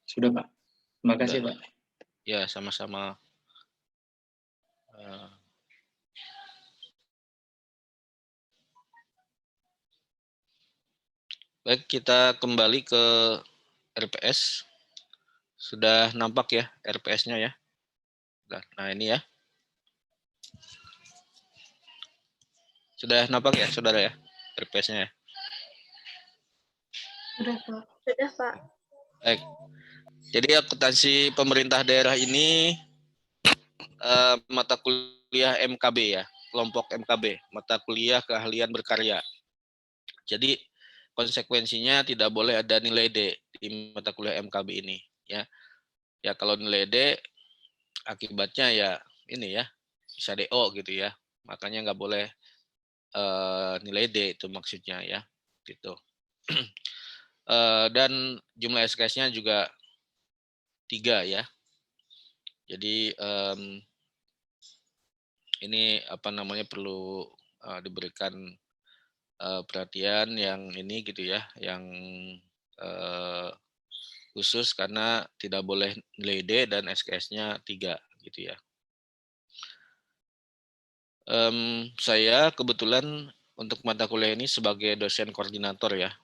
Sudah, Pak. Terima kasih, Sudah. Pak. Ya, sama-sama. Baik, kita kembali ke RPS. Sudah nampak ya RPS-nya ya. Nah, ini ya. Sudah nampak ya, Saudara ya, RPS-nya ya? Sudah, Pak. Sudah, Pak. Baik. Jadi akuntansi pemerintah daerah ini mata kuliah MKB ya, kelompok MKB, mata kuliah keahlian berkarya. Jadi konsekuensinya tidak boleh ada nilai D di mata kuliah MKB ini ya. Ya kalau nilai D akibatnya ya ini ya bisa DO gitu ya. Makanya nggak boleh nilai D itu maksudnya ya gitu. Dan jumlah SKS-nya juga 3 ya. Jadi ini apa namanya perlu diberikan perhatian yang ini gitu ya, yang khusus karena tidak boleh nilai D dan SKS-nya 3 gitu ya. Saya kebetulan untuk mata kuliah ini sebagai dosen koordinator ya.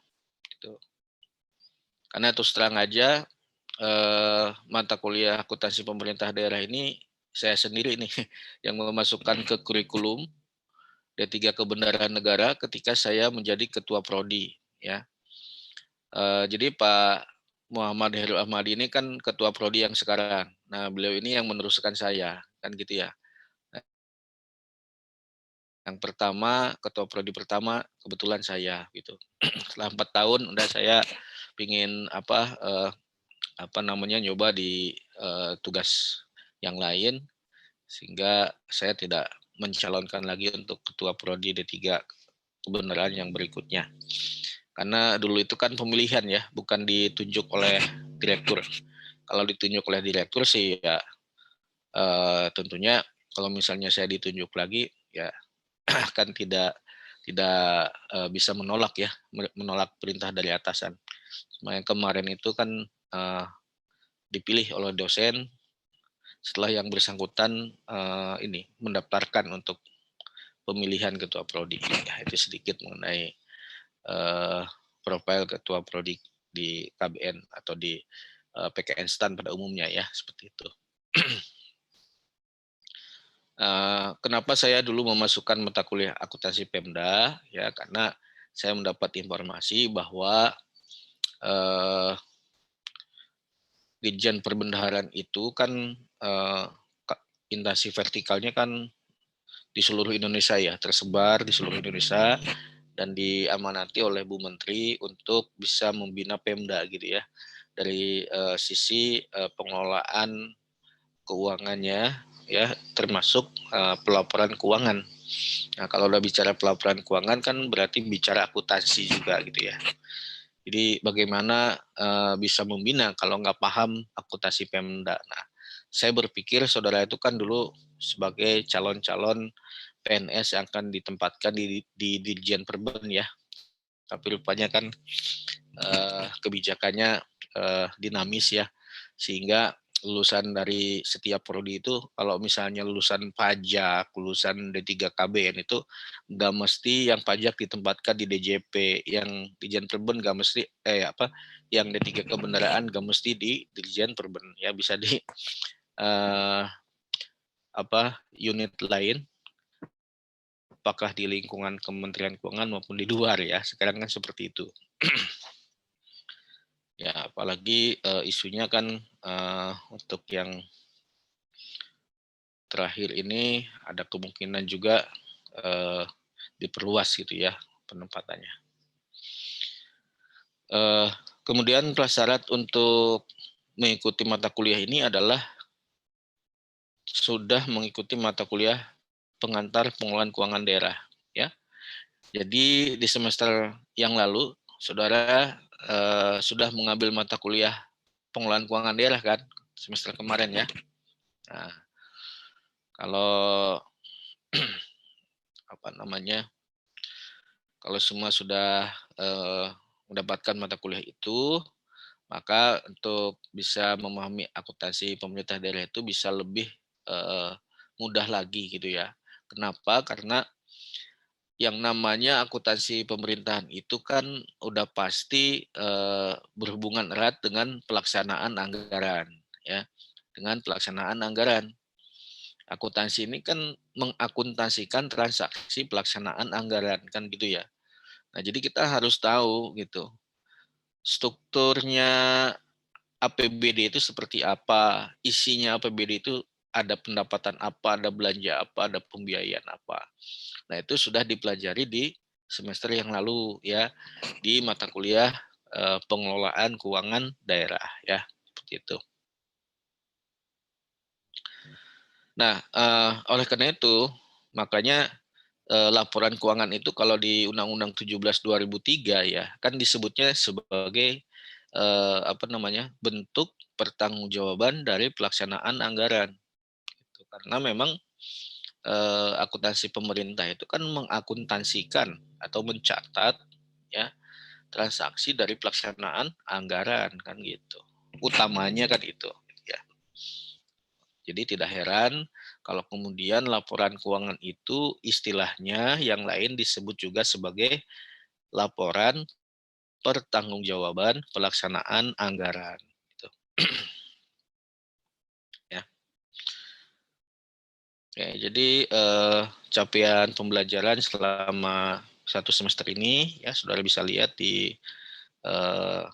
Gitu. Karena terus terang aja mata kuliah akuntansi pemerintah daerah ini saya sendiri nih yang memasukkan ke kurikulum D3 Kebenaran Negara ketika saya menjadi ketua prodi ya. Jadi Pak Muhammad Heru Ahmadi ini kan ketua prodi yang sekarang. Nah, beliau ini yang meneruskan saya kan gitu ya. Yang pertama, ketua prodi pertama kebetulan saya gitu. Setelah 4 tahun udah saya pingin apa namanya nyoba di tugas yang lain sehingga saya tidak mencalonkan lagi untuk ketua prodi D3 Kebenaran yang berikutnya. Karena dulu itu kan pemilihan ya, bukan ditunjuk oleh direktur. Kalau ditunjuk oleh direktur sih ya tentunya kalau misalnya saya ditunjuk lagi ya kan tidak bisa menolak ya, menolak perintah dari atasan. Cuma yang kemarin itu kan dipilih oleh dosen setelah yang bersangkutan ini mendaftarkan untuk pemilihan ketua prodi. Ya, itu sedikit mengenai profil ketua prodi di KBN atau di PKN STAN pada umumnya ya seperti itu. Kenapa saya dulu memasukkan mata kuliah akuntansi Pemda ya karena saya mendapat informasi bahwa Dirjen Perbendaharaan itu kan instansi vertikalnya kan di seluruh Indonesia ya, tersebar di seluruh Indonesia dan diamanati oleh Bu Menteri untuk bisa membina Pemda gitu ya. Dari sisi pengelolaan keuangannya ya, termasuk pelaporan keuangan. Nah, kalau udah bicara pelaporan keuangan kan berarti bicara akuntansi juga gitu ya. Jadi bagaimana bisa membina kalau nggak paham akuntansi Pemda. Nah, saya berpikir saudara itu kan dulu sebagai calon-calon PNS yang akan ditempatkan di Dirjen Perben ya. Tapi rupanya kan kebijakannya dinamis ya, sehingga lulusan dari setiap prodi itu kalau misalnya lulusan pajak, lulusan D3 KBN itu nggak mesti yang pajak ditempatkan di DJP, yang Dirjen Perben nggak mesti yang D3 Kebenaran nggak mesti di Dirjen Perben ya, bisa di unit lain, apakah di lingkungan Kementerian Keuangan maupun di luar ya, sekarang kan seperti itu. Ya, apalagi isunya kan untuk yang terakhir ini ada kemungkinan juga diperluas gitu ya penempatannya. Kemudian prasyarat untuk mengikuti mata kuliah ini adalah sudah mengikuti mata kuliah pengantar pengelolaan keuangan daerah ya. Jadi di semester yang lalu saudara sudah mengambil mata kuliah pengelolaan keuangan daerah kan semester kemarin ya. Nah, kalau kalau semua sudah mendapatkan mata kuliah itu, Maka untuk bisa memahami akuntansi pemerintah daerah itu bisa lebih mudah lagi gitu ya. Kenapa? Karena yang namanya akuntansi pemerintahan itu kan udah pasti berhubungan erat dengan pelaksanaan anggaran ya, dengan pelaksanaan anggaran. Akuntansi ini kan mengakuntansikan transaksi pelaksanaan anggaran kan gitu ya. Nah, jadi kita harus tahu gitu strukturnya APBD itu seperti apa, isinya APBD itu ada pendapatan apa, ada belanja apa, ada pembiayaan apa. Nah, itu sudah dipelajari di semester yang lalu ya, di mata kuliah pengelolaan keuangan daerah ya, seperti itu. Nah, oleh karena itu, makanya laporan keuangan itu kalau di Undang-Undang 17 2003 ya, kan disebutnya sebagai apa namanya? Bentuk pertanggungjawaban dari pelaksanaan anggaran. Gitu. Karena memang akuntansi pemerintah itu kan mengakuntansikan atau mencatat ya transaksi dari pelaksanaan anggaran kan gitu. Utamanya kan itu ya. Jadi tidak heran kalau kemudian laporan keuangan itu istilahnya yang lain disebut juga sebagai laporan pertanggungjawaban pelaksanaan anggaran. Gitu. Ya. Oke, jadi capaian pembelajaran selama satu semester ini ya saudara bisa lihat di eh,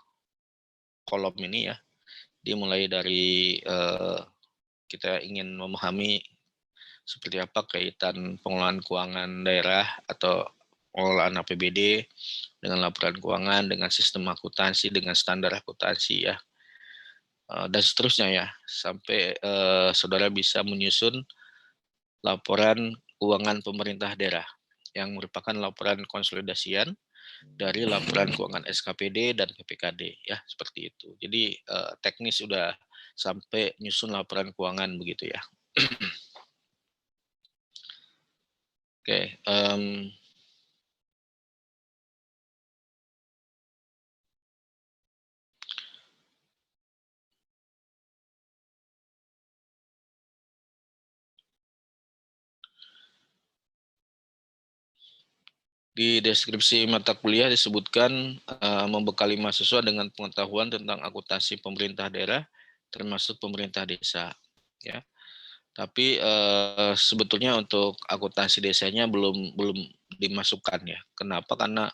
kolom ini ya. Dimulai dari kita ingin memahami seperti apa kaitan pengelolaan keuangan daerah atau pengelolaan APBD dengan laporan keuangan, dengan sistem akuntansi, dengan standar akuntansi ya, dan seterusnya ya, sampai saudara bisa menyusun laporan keuangan pemerintah daerah yang merupakan laporan konsolidasian dari laporan keuangan SKPD dan PPKD ya, seperti itu. Jadi teknis sudah sampai nyusun laporan keuangan begitu ya. Oke, di deskripsi mata kuliah disebutkan membekali mahasiswa dengan pengetahuan tentang akuntansi pemerintah daerah, termasuk pemerintah desa. Ya, tapi sebetulnya untuk akuntansi desanya belum belum dimasukkan ya. Kenapa? Karena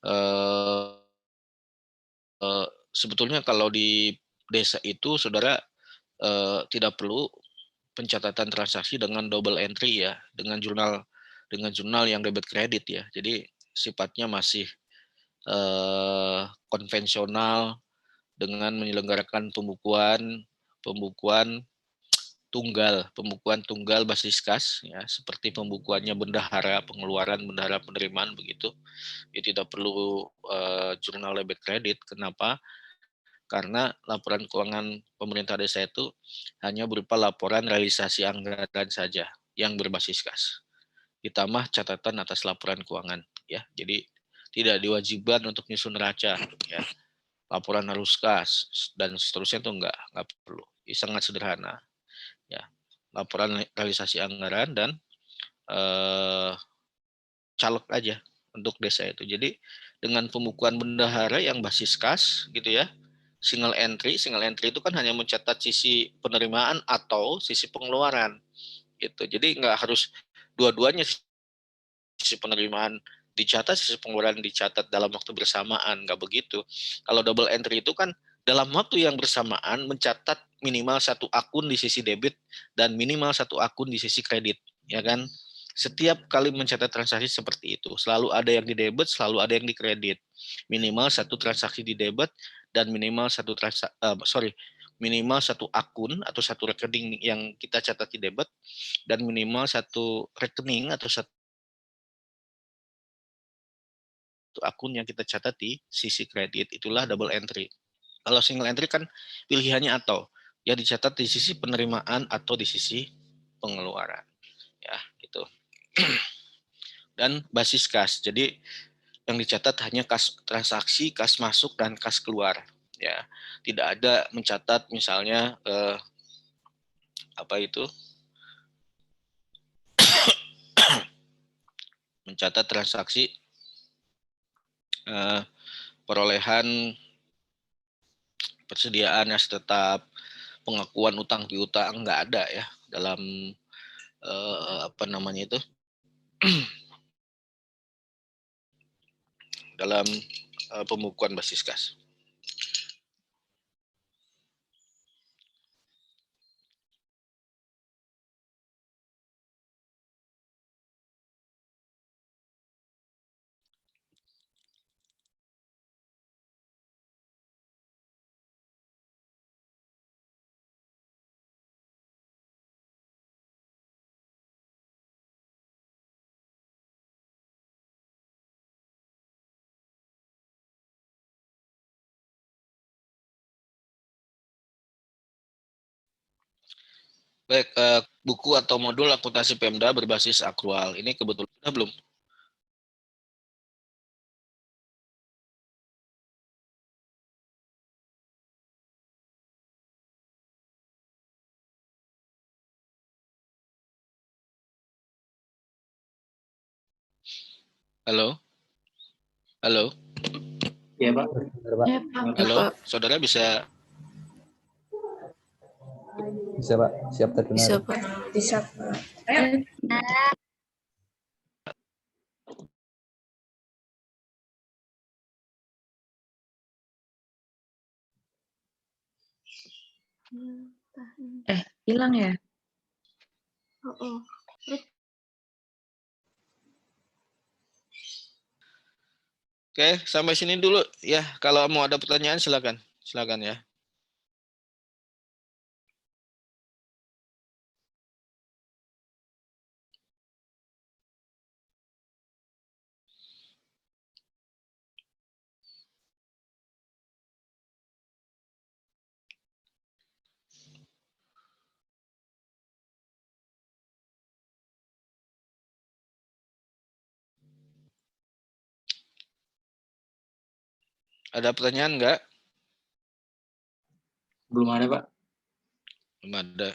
eh, sebetulnya kalau di desa itu saudara tidak perlu pencatatan transaksi dengan double entry ya, dengan jurnal yang debit kredit ya. Jadi sifatnya masih konvensional dengan menyelenggarakan pembukuan pembukuan tunggal basis kas ya, seperti pembukuannya bendahara pengeluaran, bendahara penerimaan begitu. Ya tidak perlu jurnal debit kredit. Kenapa? Karena laporan keuangan pemerintah desa itu hanya berupa laporan realisasi anggaran saja yang berbasis kas. Ditambah catatan atas laporan keuangan ya. Jadi tidak diwajibkan untuk nyusun neraca ya. Laporan arus kas dan seterusnya itu enggak perlu. Ini sangat sederhana ya. Laporan realisasi anggaran dan eh, caleg aja untuk desa itu. Jadi dengan pembukuan bendahara yang basis kas gitu ya, single entry itu kan hanya mencatat sisi penerimaan atau sisi pengeluaran gitu. Jadi nggak harus dua-duanya, sisi penerimaan dicatat, sisi pengeluaran dicatat dalam waktu bersamaan, nggak begitu. Kalau double entry itu kan dalam waktu yang bersamaan mencatat minimal satu akun di sisi debit dan minimal satu akun di sisi kredit, ya kan? Setiap kali mencatat transaksi seperti itu, selalu ada yang di debit, selalu ada yang di kredit. Minimal satu transaksi di debit dan minimal satu minimal satu akun atau satu rekening yang kita catat di debit dan minimal satu rekening atau satu akun yang kita catat di sisi kredit, itulah double entry. Kalau single entry kan pilihannya atau ya dicatat di sisi penerimaan atau di sisi pengeluaran ya gitu. Dan basis kas, jadi yang dicatat hanya kas transaksi, kas masuk dan kas keluar Ya, tidak ada mencatat misalnya mencatat transaksi perolehan persediaan as tetap, pengakuan utang piutang, nggak ada ya dalam dalam pembukuan basis kas. Baik, buku atau modul akuntansi Pemda berbasis akrual. Ini kebetulan sudah belum? Halo? Halo? Iya, Pak. Ya, Pak. Halo, saudara bisa? Bisa, Pak. Siap terdengar. Bisa, Pak. Bisa, Pak. Hilang ya? Oh. Oke, sampai sini dulu ya. Kalau mau ada pertanyaan silakan. Silakan ya. Ada pertanyaan enggak? Belum ada, Pak. Belum ada.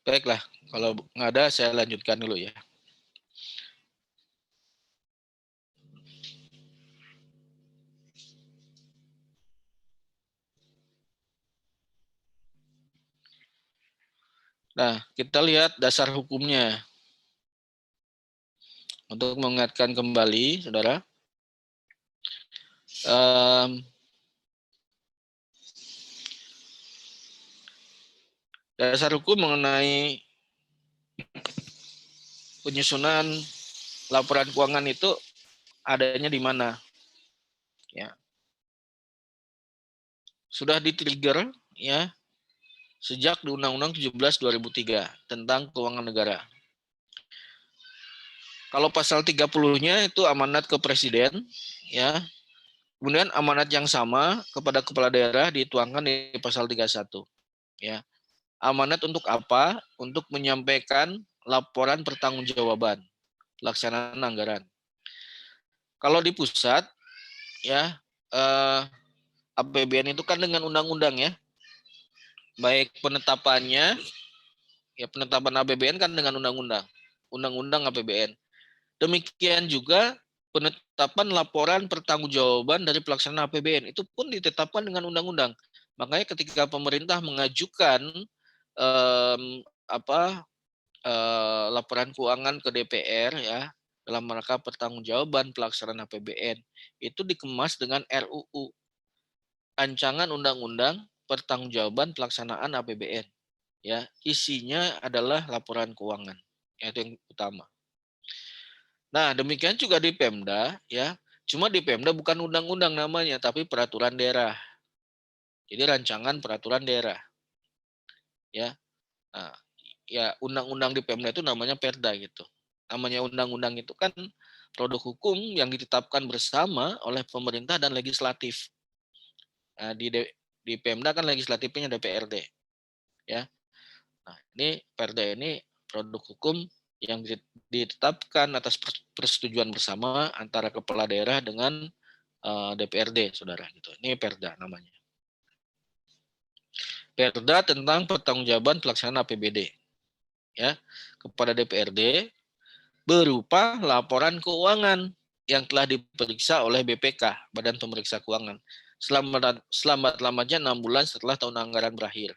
Baiklah, kalau nggak ada saya lanjutkan dulu ya. Nah, kita lihat dasar hukumnya. Untuk mengingatkan kembali, saudara, dasar hukum mengenai penyusunan laporan keuangan itu adanya di mana? Ya. Sudah di-trigger ya sejak di Undang-Undang 17 2003 tentang keuangan negara. Kalau pasal 30-nya itu amanat ke presiden ya. Kemudian amanat yang sama kepada kepala daerah dituangkan di pasal 31 ya. Amanat untuk apa? Untuk menyampaikan laporan pertanggungjawaban pelaksanaan anggaran. Kalau di pusat ya APBN itu kan dengan undang-undang ya. Baik penetapannya ya, penetapan APBN kan dengan undang-undang. Undang-undang APBN. Demikian juga penetapan laporan pertanggungjawaban dari pelaksanaan APBN itu pun ditetapkan dengan undang-undang. Makanya ketika pemerintah mengajukan laporan keuangan ke DPR ya dalam rangka pertanggungjawaban pelaksanaan APBN itu dikemas dengan RUU, rancangan undang-undang pertanggungjawaban pelaksanaan APBN. Ya, isinya adalah laporan keuangan. Itu yang utama. Nah, demikian juga di Pemda ya. Cuma di Pemda bukan undang-undang namanya, tapi peraturan daerah. Jadi rancangan peraturan daerah. Ya. Nah, ya undang-undang di Pemda itu namanya Perda gitu. Namanya undang-undang itu kan produk hukum yang ditetapkan bersama oleh pemerintah dan legislatif. Nah, di Pemda kan legislatifnya DPRD. Ya. Nah, ini Perda ini produk hukum yang ditetapkan atas persetujuan bersama antara kepala daerah dengan DPRD, saudara. Gitu. Ini Perda namanya. Perda tentang pertanggungjawaban pelaksanaan APBD, ya, kepada DPRD berupa laporan keuangan yang telah diperiksa oleh BPK, Badan Pemeriksa Keuangan, selambat-lambatnya 6 bulan setelah tahun anggaran berakhir.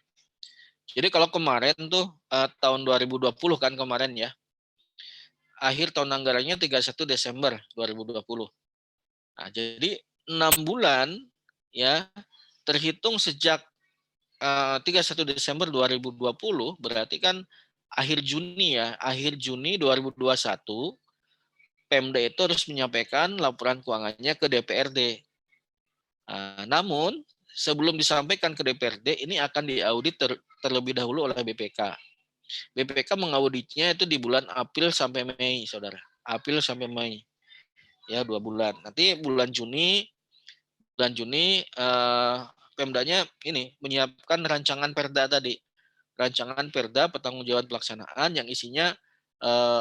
Jadi kalau kemarin tuh tahun 2020 kan kemarin ya, akhir tahun anggarannya 31 Desember 2020. Nah, jadi 6 bulan ya terhitung sejak 31 Desember 2020 berarti kan akhir Juni ya, akhir Juni 2021 Pemda itu harus menyampaikan laporan keuangannya ke DPRD. Namun sebelum disampaikan ke DPRD ini akan diaudit terlebih dahulu oleh BPK. BPK mengauditnya itu di bulan April sampai Mei, saudara. April sampai Mei, ya 2 bulan. Nanti bulan Juni Pemdanya ini menyiapkan rancangan Perda tadi, rancangan Perda pertanggungjawaban pelaksanaan yang isinya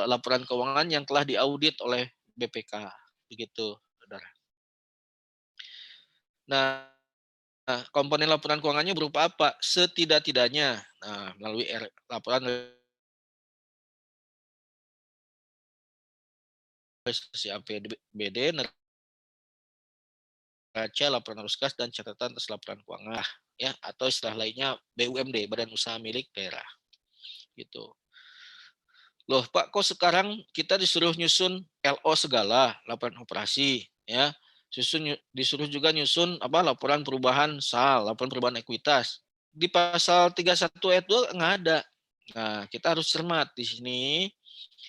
laporan keuangan yang telah diaudit oleh BPK, begitu, saudara. Nah, komponen laporan keuangannya berupa apa? Setidak-tidaknya, melalui laporan realisasi APBD, neraca, laporan arus kas, dan catatan atas laporan keuangan, ya, atau istilah lainnya BUMD, Badan Usaha Milik Daerah, gitu. Loh, Pak, kok sekarang kita disuruh nyusun LO segala, laporan operasi, ya, disuruh juga nyusun laporan perubahan SAL, laporan perubahan ekuitas. Di pasal 31 ayat 2 nggak ada. Nah, kita harus cermat di sini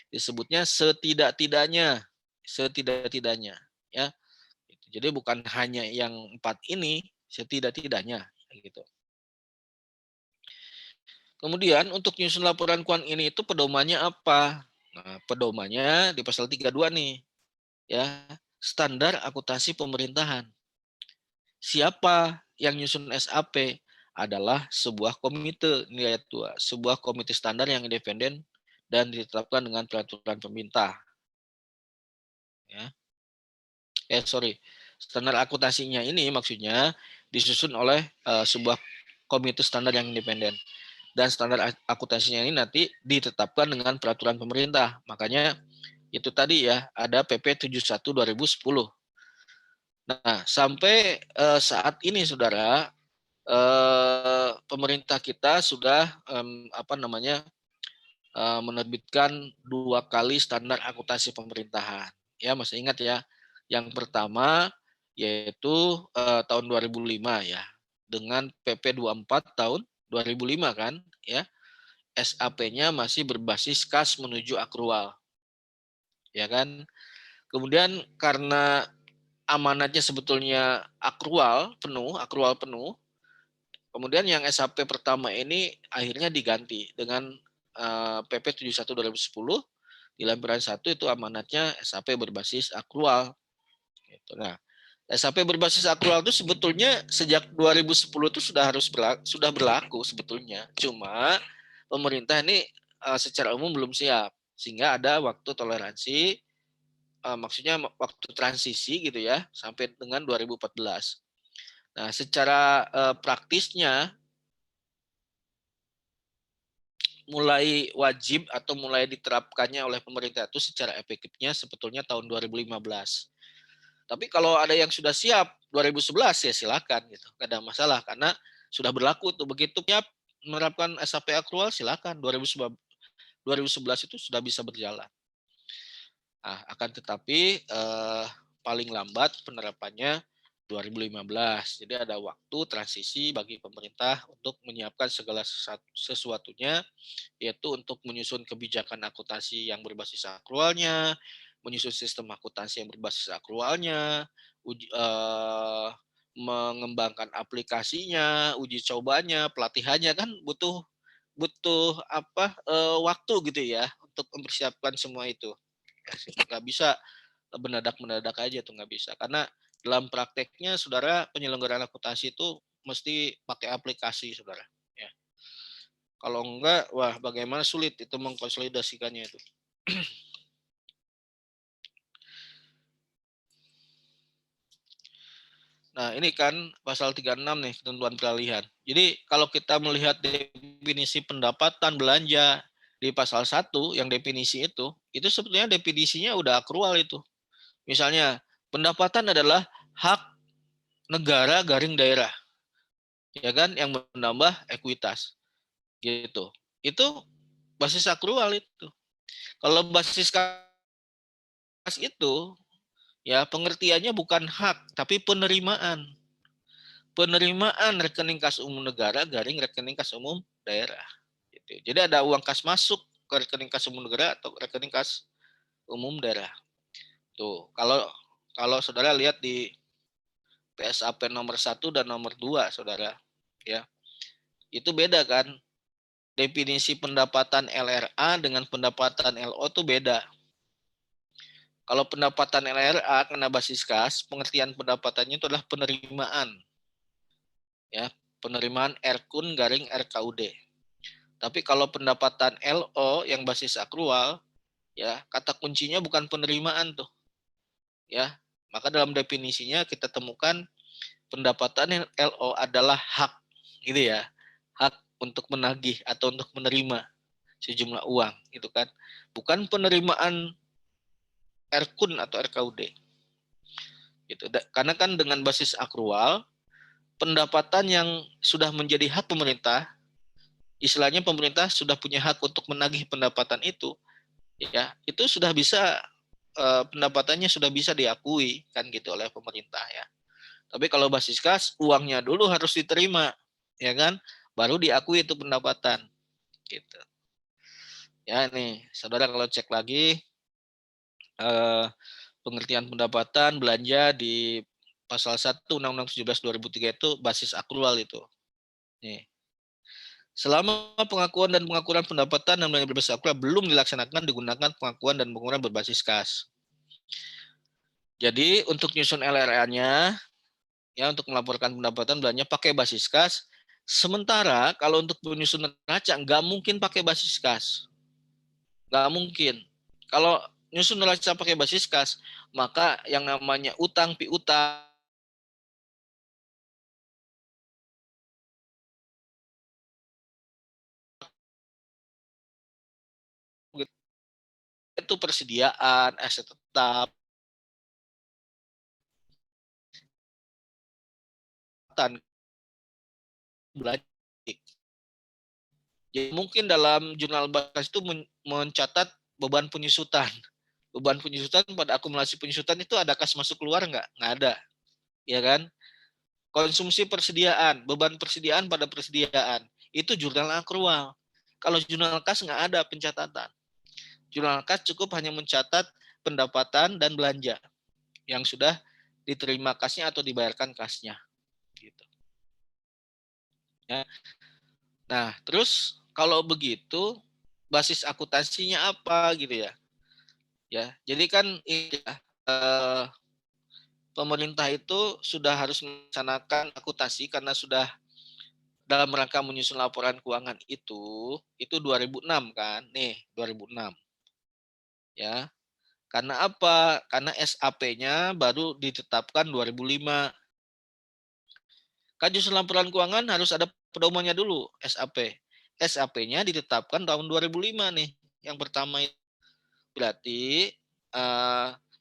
disebutnya setidak-tidaknya, ya. Jadi bukan hanya yang 4 ini, setidak-tidaknya, gitu. Kemudian untuk nyusun laporan keuangan ini itu pedomannya apa? Nah, pedomannya di pasal 32 nih, ya, standar akuntansi pemerintahan. Siapa yang nyusun SAP? Adalah sebuah komite, ini ayat 2, sebuah komite standar yang independen dan ditetapkan dengan peraturan pemerintah. Ya. Standar akuntansinya ini maksudnya disusun oleh sebuah komite standar yang independen. Dan standar akuntansinya ini nanti ditetapkan dengan peraturan pemerintah. Makanya itu tadi ya, ada PP 71 2010. Nah, sampai saat ini saudara, pemerintah kita sudah menerbitkan 2 kali standar akuntansi pemerintahan. Ya, masih ingat ya. Yang pertama yaitu tahun 2005 ya, dengan PP 24 tahun 2005 kan, ya. SAP-nya masih berbasis kas menuju akrual. Ya kan? Kemudian karena amanatnya sebetulnya akrual penuh, kemudian yang SAP pertama ini akhirnya diganti dengan PP 71 2010 di lampiran 1 itu amanatnya SAP berbasis akrual. Gitu. Nah, SAP berbasis akrual itu sebetulnya sejak 2010 itu sudah berlaku sebetulnya. Cuma pemerintah ini secara umum belum siap, sehingga ada waktu toleransi, maksudnya waktu transisi gitu ya, sampai dengan 2014. Nah, secara praktisnya mulai wajib atau mulai diterapkannya oleh pemerintah itu secara efektifnya sebetulnya tahun 2015. Tapi kalau ada yang sudah siap 2011 ya silakan gitu, nggak ada masalah karena sudah berlaku tuh, begitu siap menerapkan SAP akrual silakan 2011 itu sudah bisa berjalan. Nah, akan tetapi paling lambat penerapannya 2015. Jadi ada waktu transisi bagi pemerintah untuk menyiapkan segala sesuatunya, yaitu untuk menyusun kebijakan akuntansi yang berbasis akrualnya, menyusun sistem akuntansi yang berbasis akrualnya, mengembangkan aplikasinya, uji cobanya, pelatihannya kan butuh waktu gitu ya untuk mempersiapkan semua itu. Nggak bisa mendadak aja tuh, nggak bisa. Karena dalam prakteknya, saudara, penyelenggaraan akuntansi itu mesti pakai aplikasi, saudara. Ya. Kalau enggak, wah bagaimana sulit itu mengkonsolidasikannya itu. Nah, ini kan pasal 36 nih, ketentuan peralihan. Jadi kalau kita melihat definisi pendapatan belanja di pasal 1 yang definisi itu sebetulnya definisinya udah akrual itu. Misalnya, pendapatan adalah hak negara garing daerah, ya kan, yang menambah ekuitas, gitu. Itu basis akrual itu. Kalau basis kas itu, ya pengertiannya bukan hak, tapi penerimaan. Penerimaan rekening kas umum negara garing rekening kas umum daerah. Gitu. Jadi ada uang kas masuk ke rekening kas umum negara atau rekening kas umum daerah. Tuh, kalau saudara lihat di PSAP nomor 1 dan nomor 2, saudara, ya. Itu beda kan? Definisi pendapatan LRA dengan pendapatan LO itu beda. Kalau pendapatan LRA kena basis kas, pengertian pendapatannya itu adalah penerimaan. Ya, penerimaan RKUN garing RKUD. Tapi kalau pendapatan LO yang basis akrual, ya, kata kuncinya bukan penerimaan tuh. Ya, maka dalam definisinya kita temukan pendapatan LO adalah hak, gitu ya. Hak untuk menagih atau untuk menerima sejumlah uang, itu kan. Bukan penerimaan RKUN atau RKUD. Gitu. Karena kan dengan basis akrual, pendapatan yang sudah menjadi hak pemerintah, istilahnya pemerintah sudah punya hak untuk menagih pendapatan itu, ya, itu sudah bisa pendapatannya sudah bisa diakui kan gitu oleh pemerintah ya. Tapi kalau basis kas, uangnya dulu harus diterima, ya kan, baru diakui itu pendapatan, gitu. Ya nih, saudara kalau cek lagi pengertian pendapatan belanja di pasal 1 Undang-Undang 17 2003 itu basis akrual itu. Nih. Selama pengakuan dan pengakuan pendapatan dan belanja berbasis akrual belum dilaksanakan, digunakan pengakuan dan pengakuan berbasis kas. Jadi untuk nyusun LRA-nya, ya, untuk melaporkan pendapatan belanja pakai basis kas. Sementara kalau untuk penyusun neraca nggak mungkin pakai basis kas, nggak mungkin. Kalau nyusun neraca pakai basis kas, maka yang namanya utang piutang itu persediaan, aset tetap, belanja. Jadi mungkin dalam jurnal basis itu mencatat beban penyusutan. Beban penyusutan pada akumulasi penyusutan itu ada kas masuk keluar nggak? Nggak ada, ya kan? Konsumsi persediaan, beban persediaan pada persediaan, itu jurnal akrual. Kalau jurnal kas nggak ada pencatatan. Jurnal kas cukup hanya mencatat pendapatan dan belanja yang sudah diterima kasnya atau dibayarkan kasnya. Gitu. Ya. Nah, terus kalau begitu basis akuntansinya apa gitu ya? Ya, jadi kan pemerintah itu sudah harus melaksanakan akuntansi karena sudah dalam rangka menyusun laporan keuangan itu 2006 kan? Nih, 2006. Ya. Karena apa? Karena SAP-nya baru ditetapkan 2005. Kan nyusun laporan keuangan harus ada pedomannya dulu, SAP. SAP-nya ditetapkan tahun 2005 nih. Yang pertama itu berarti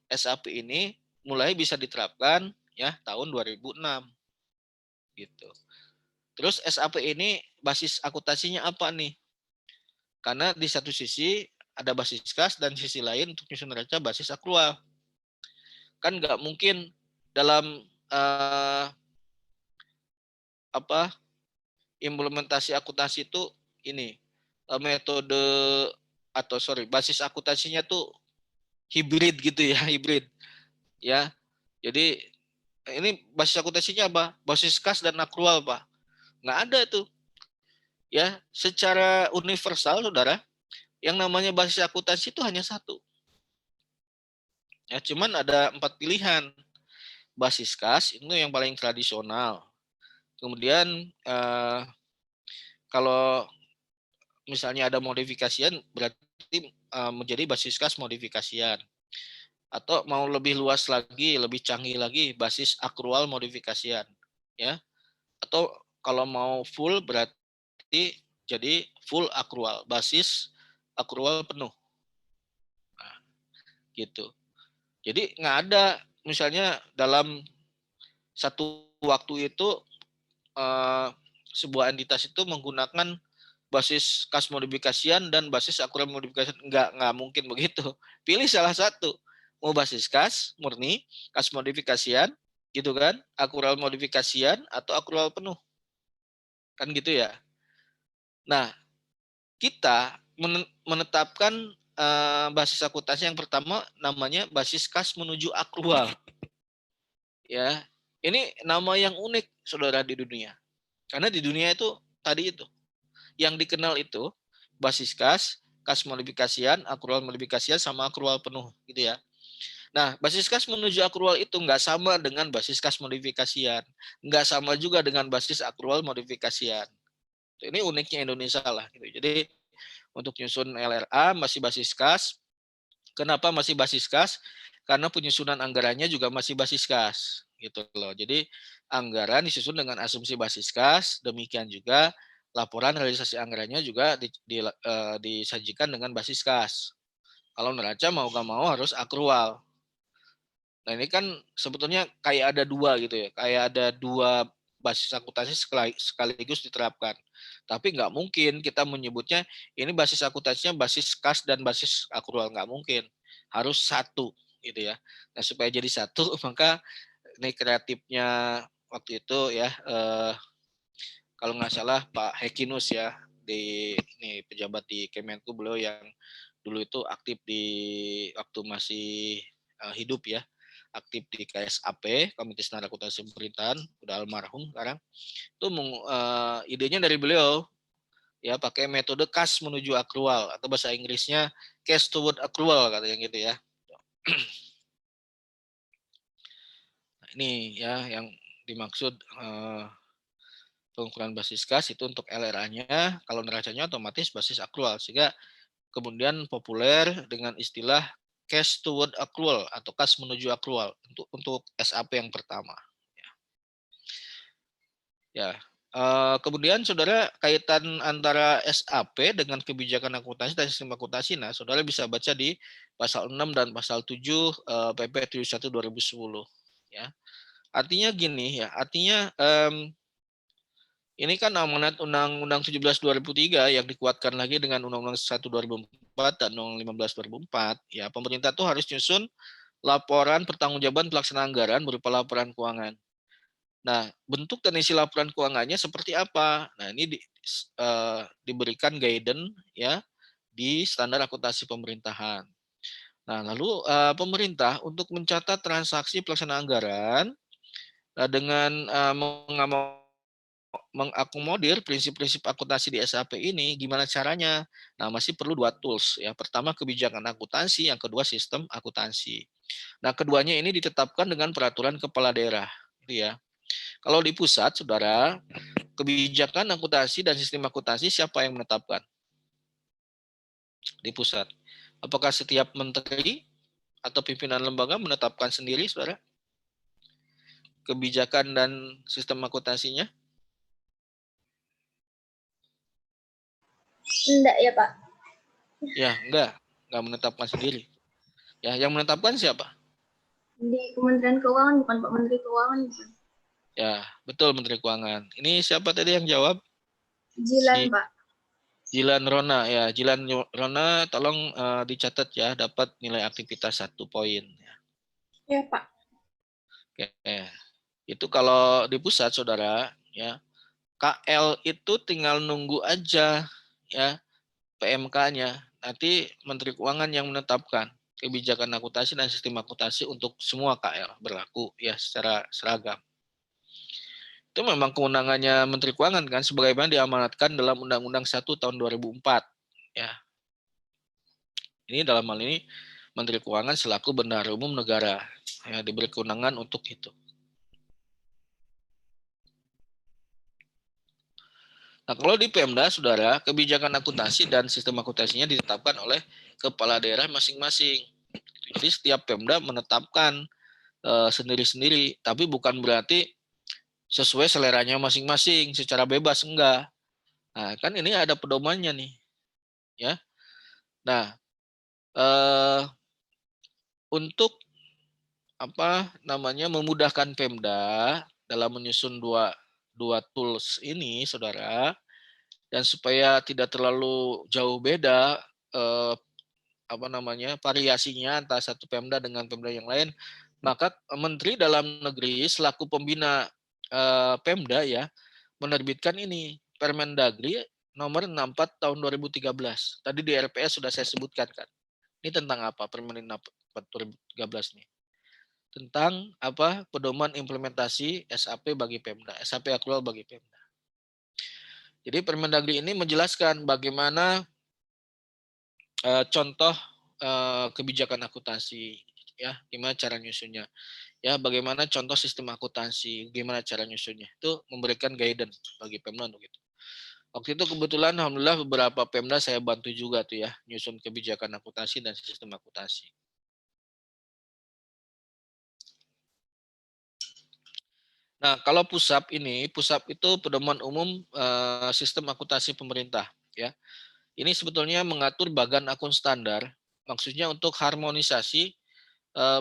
SAP ini mulai bisa diterapkan ya tahun 2006 gitu. Terus SAP ini basis akuntansinya apa nih? Karena di satu sisi ada basis kas dan sisi lain untuk nyusun neraca basis akrual. Kan nggak mungkin dalam implementasi akuntansi itu ini metode atau basis akuntansinya tuh hibrid gitu ya, hibrid ya. Jadi ini basis akuntansinya apa? Basis kas dan akrual, Pak. Nggak ada tuh. Ya, secara universal, saudara, yang namanya basis akuntansi itu hanya satu. Ya, cuman ada 4 pilihan. Basis kas itu yang paling tradisional. Kemudian kalau misalnya ada modifikasian berarti menjadi basis kas modifikasian. Atau mau lebih luas lagi, lebih canggih lagi, basis akrual modifikasian, ya. Atau kalau mau full berarti jadi full akrual, basis akrual penuh. Nah, gitu. Jadi nggak ada misalnya dalam satu waktu itu sebuah entitas itu menggunakan basis kas modifikasian dan basis akrual modifikasian, nggak mungkin begitu. Pilih salah satu, mau basis kas murni, kas modifikasian, gitu kan, akrual modifikasian atau akrual penuh, kan gitu ya. Nah, kita menetapkan basis akuntansi yang pertama namanya basis kas menuju akrual, ya. Ini nama yang unik, saudara, di dunia, karena di dunia itu tadi itu yang dikenal itu basis kas, kas modifikasian, akrual modifikasian, sama akrual penuh, gitu ya. Nah, basis kas menuju akrual itu nggak sama dengan basis kas modifikasian, nggak sama juga dengan basis akrual modifikasian. Ini uniknya Indonesia lah, gitu. Jadi untuk nyusun LRA masih basis kas. Kenapa masih basis kas? Karena penyusunan anggarannya juga masih basis kas, gitu loh. Jadi anggaran disusun dengan asumsi basis kas, demikian juga laporan realisasi anggarannya juga disajikan dengan basis kas. Kalau neraca mau nggak mau harus akrual. Nah ini kan sebetulnya kayak ada dua gitu ya, kayak ada dua basis akuntansi sekaligus diterapkan. Tapi nggak mungkin kita menyebutnya ini basis akuntansinya basis kas dan basis akrual, nggak mungkin. Harus satu gitu ya. Nah supaya jadi satu maka ini kreatifnya waktu itu ya, kalau nggak salah Pak Hekinus ya, di ini pejabat di Kemenku, beliau yang dulu itu aktif di waktu masih hidup ya, aktif di KSAP, Komite Standar Akuntansi Pemerintahan, udah almarhum sekarang. Itu idenya dari beliau ya, pakai metode kas menuju akrual atau bahasa Inggrisnya cash toward accrual katanya gitu ya. Nah, ini ya yang dimaksud pengukuran basis kas itu untuk LRA-nya, kalau neracanya otomatis basis akrual, sehingga kemudian populer dengan istilah cash toward accrual atau kas menuju akrual untuk SAP yang pertama. Ya, kemudian saudara kaitan antara SAP dengan kebijakan akuntansi dan sistem akuntansi, nah saudara bisa baca di pasal 6 dan pasal 7 PP 71 2010 ya. Artinya gini ya, artinya ini kan amanat Undang-Undang 17 2003 yang dikuatkan lagi dengan Undang-Undang 1 2004 dan Undang-Undang 15 2004. Ya, pemerintah tuh harus nyusun laporan pertanggungjawaban pelaksanaan anggaran berupa laporan keuangan. Nah, bentuk dan isi laporan keuangannya seperti apa? Nah, ini diberikan guidance ya di standar akuntansi pemerintahan. Nah, lalu pemerintah untuk mencatat transaksi pelaksanaan anggaran dengan mengakomodir prinsip-prinsip akuntansi di SAP ini, gimana caranya? Nah, masih perlu dua tools ya. Pertama kebijakan akuntansi, yang kedua sistem akuntansi. Nah, keduanya ini ditetapkan dengan peraturan kepala daerah, gitu ya. Kalau di pusat, saudara, kebijakan akuntansi dan sistem akuntansi siapa yang menetapkan? Di pusat. Apakah setiap menteri atau pimpinan lembaga menetapkan sendiri, saudara? Kebijakan dan sistem akuntansinya? Enggak ya Pak. Ya, enggak menetapkan sendiri. Ya, yang menetapkan siapa? Di Kementerian Keuangan bukan Pak Menteri Keuangan bukan. Ya, betul Menteri Keuangan. Ini siapa tadi yang jawab? Jilan Pak. Jilan Rona ya. Jilan Rona tolong dicatat ya, dapat nilai aktivitas 1 poin. Ya Pak. Oke. Itu kalau di pusat saudara ya. KL itu tinggal nunggu aja ya PMK-nya. Nanti Menteri Keuangan yang menetapkan kebijakan akuntansi dan sistem akuntansi untuk semua KL berlaku ya secara seragam. Itu memang kewenangannya Menteri Keuangan kan, sebagaimana diamanatkan dalam Undang-Undang 1 tahun 2004 ya. Ini dalam hal ini Menteri Keuangan selaku bendahara umum negara ya, diberi kewenangan untuk itu. Nah, kalau di Pemda, saudara, kebijakan akuntansi dan sistem akuntansinya ditetapkan oleh kepala daerah masing-masing. Jadi setiap Pemda menetapkan sendiri-sendiri, tapi bukan berarti sesuai seleranya masing-masing secara bebas, enggak. Nah, kan ini ada pedomannya nih, ya. Nah, untuk memudahkan Pemda dalam menyusun dua tools ini, saudara, dan supaya tidak terlalu jauh beda variasinya antara satu Pemda dengan Pemda yang lain, maka Menteri Dalam Negeri selaku pembina Pemda ya menerbitkan ini Permendagri nomor 64 tahun 2013. Tadi di RPS sudah saya sebutkan kan. Ini tentang apa Permen 64 2013 nih? Tentang pedoman implementasi SAP bagi Pemda, SAP aktual bagi Pemda. Jadi Permendagri ini menjelaskan bagaimana contoh kebijakan akuntansi, ya, gimana cara nyusunnya, ya, bagaimana contoh sistem akuntansi, gimana cara nyusunnya, itu memberikan guidance bagi Pemda untuk itu. Waktu itu kebetulan alhamdulillah beberapa Pemda saya bantu juga tuh ya, nyusun kebijakan akuntansi dan sistem akuntansi. Nah, kalau PUSAP itu pedoman umum sistem akuntansi pemerintah, ya. Ini sebetulnya mengatur bagan akun standar, maksudnya untuk harmonisasi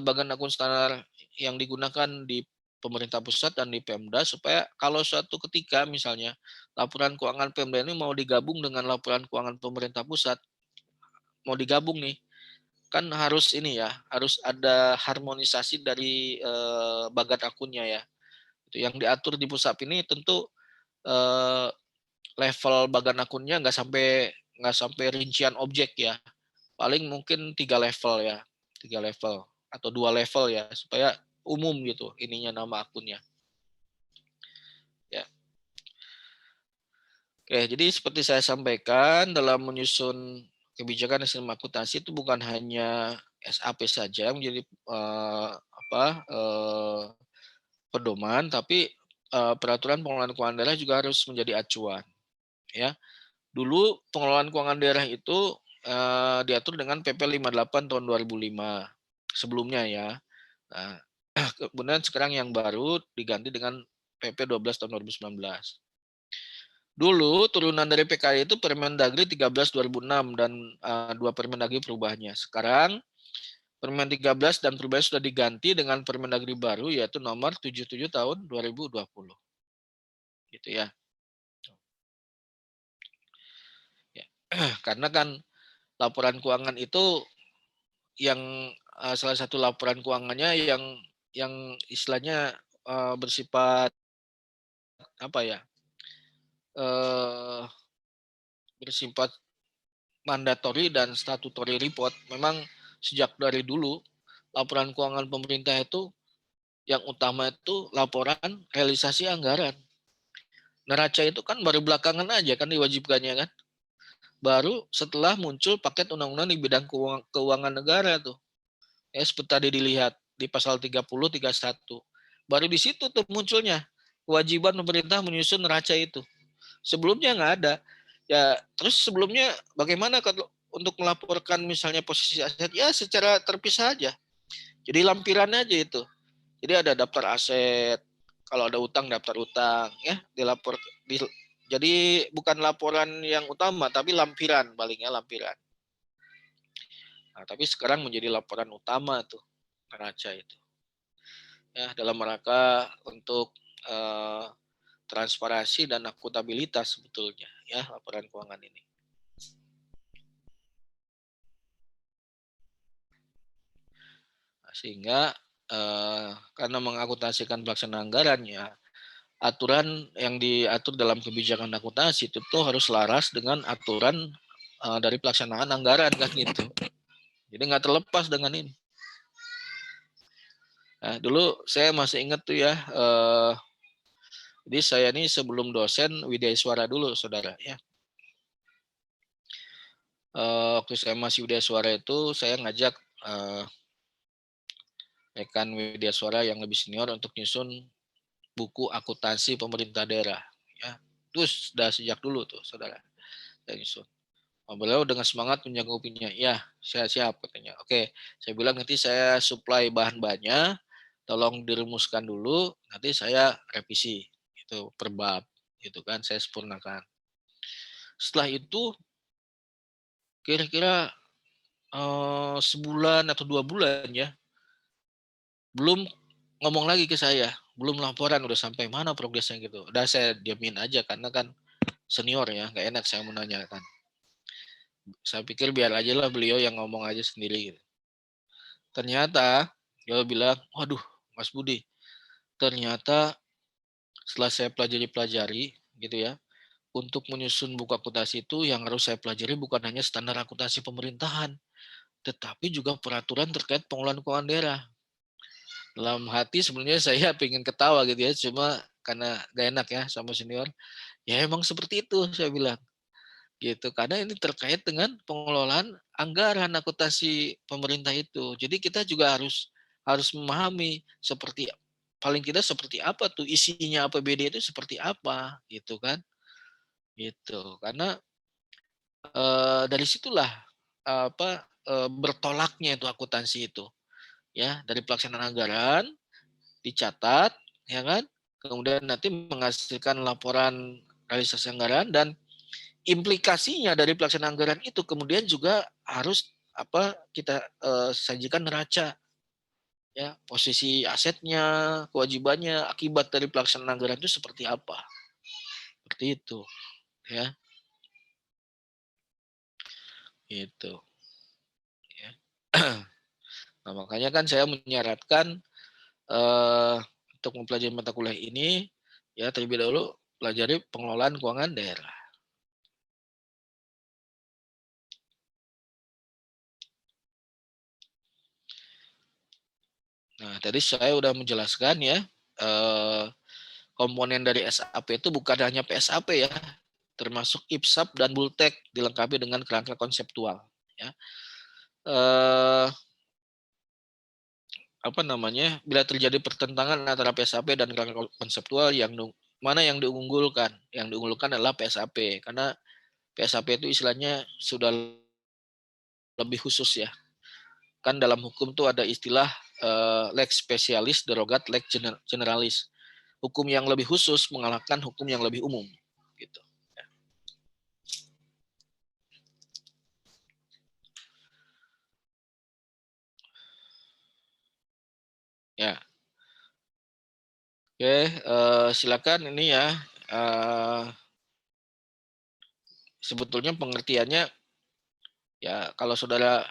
bagan akun standar yang digunakan di pemerintah pusat dan di Pemda, supaya kalau suatu ketika misalnya laporan keuangan Pemda ini mau digabung dengan laporan keuangan pemerintah pusat, mau digabung nih, kan harus harus ada harmonisasi dari bagan akunnya ya. Itu yang diatur di pusat ini tentu level bagan akunnya nggak sampai rincian objek ya, paling mungkin 3 level ya, 3 level atau 2 level ya, supaya umum gitu ininya nama akunnya. Ya. Oke, jadi seperti saya sampaikan dalam menyusun kebijakan sistem akuntansi itu bukan hanya SAP saja yang menjadi pedoman, tapi peraturan pengelolaan keuangan daerah juga harus menjadi acuan. Ya, dulu pengelolaan keuangan daerah itu diatur dengan PP 58 tahun 2005 sebelumnya ya. Nah, kemudian sekarang yang baru diganti dengan PP 12 tahun 2019. Dulu turunan dari PKI itu Permendagri 13 2006 dan 2 Permendagri perubahannya. Sekarang Permen 13 dan perubahan sudah diganti dengan Permendagri baru yaitu nomor 77 tahun 2020. Gitu ya. Karena kan laporan keuangan itu yang salah satu laporan keuangannya yang istilahnya bersifat bersifat mandatory dan statutory report. Memang sejak dari dulu laporan keuangan pemerintah itu yang utama itu laporan realisasi anggaran. Neraca itu kan baru belakangan aja kan diwajibkannya kan. Baru setelah muncul paket undang-undang di bidang keuangan negara tuh. Seperti tadi dilihat di pasal 30 31. Baru di situ tuh munculnya kewajiban pemerintah menyusun neraca itu. Sebelumnya nggak ada. Ya, terus sebelumnya bagaimana kalau untuk melaporkan misalnya posisi aset? Ya secara terpisah aja. Jadi lampiran aja itu. Jadi ada daftar aset, kalau ada utang daftar utang, ya jadi bukan laporan yang utama, tapi lampiran, palingnya lampiran. Nah, tapi sekarang menjadi laporan utama tuh neraca itu. Ya, dalam rangka untuk transparansi dan akuntabilitas sebetulnya ya laporan keuangan ini. Nah, sehingga karena mengakuntansikan pelaksanaan anggarannya, aturan yang diatur dalam kebijakan akuntansi itu tuh harus selaras dengan aturan dari pelaksanaan anggaran kan gitu. Jadi nggak terlepas dengan ini. Nah, dulu saya masih ingat tuh ya. Jadi saya ini sebelum dosen Widya Suara dulu, saudara ya. Waktu saya masih Widya Suara itu saya ngajak rekan Widya Suara yang lebih senior untuk nyusun buku akuntansi pemerintah daerah. Ya. Terus sudah sejak dulu tuh, saudara. Saya nyusun. Beliau dengan semangat menjaga opininya. Ya, saya siap katanya. Oke, saya bilang nanti saya supply bahan-bahannya, tolong dirumuskan dulu, nanti saya revisi itu per bab, gitu kan, saya sempurnakan. Setelah itu kira-kira sebulan atau 2 bulan ya, belum ngomong lagi ke saya, belum laporan udah sampai mana progresnya gitu. Udah saya diamin aja karena kan senior ya, nggak enak saya menanyakan. Saya pikir biar aja lah beliau yang ngomong aja sendiri gitu. Ternyata dia bilang, waduh Mas Budi, ternyata setelah saya pelajari gitu ya, untuk menyusun buku akuntansi itu yang harus saya pelajari bukan hanya standar akuntansi pemerintahan, tetapi juga peraturan terkait pengelolaan keuangan daerah. Dalam hati sebenarnya saya pengen ketawa gitu ya, cuma karena gak enak ya sama senior, ya emang seperti itu saya bilang. Gitu, karena ini terkait dengan pengelolaan anggaran akuntansi pemerintah itu. Jadi kita juga harus memahami seperti paling tidak seperti apa tuh isinya APBD itu seperti apa gitu kan. Gitu. Karena dari situlah bertolaknya itu akuntansi itu ya, dari pelaksanaan anggaran dicatat ya kan. Kemudian nanti menghasilkan laporan realisasi anggaran dan implikasinya dari pelaksanaan anggaran itu kemudian juga harus kita sajikan neraca ya, posisi asetnya, kewajibannya, akibat dari pelaksanaan anggaran itu seperti apa. Seperti itu ya. Itu ya. Nah, makanya kan saya menyarankan untuk mempelajari mata kuliah ini ya terlebih dahulu pelajari pengelolaan keuangan daerah. Nah, tadi saya sudah menjelaskan ya, komponen dari SAP itu bukan hanya PSAP ya, termasuk IPSAP dan Bultek dilengkapi dengan kerangka konseptual. Ya. Bila terjadi pertentangan antara PSAP dan kerangka konseptual, mana yang diunggulkan? Yang diunggulkan adalah PSAP, karena PSAP itu istilahnya sudah lebih khusus ya. Kan dalam hukum tuh ada istilah lex specialis derogat lex generalis. Hukum yang lebih khusus mengalahkan hukum yang lebih umum gitu. Ya. Oke, silakan ini ya. Sebetulnya pengertiannya ya kalau saudara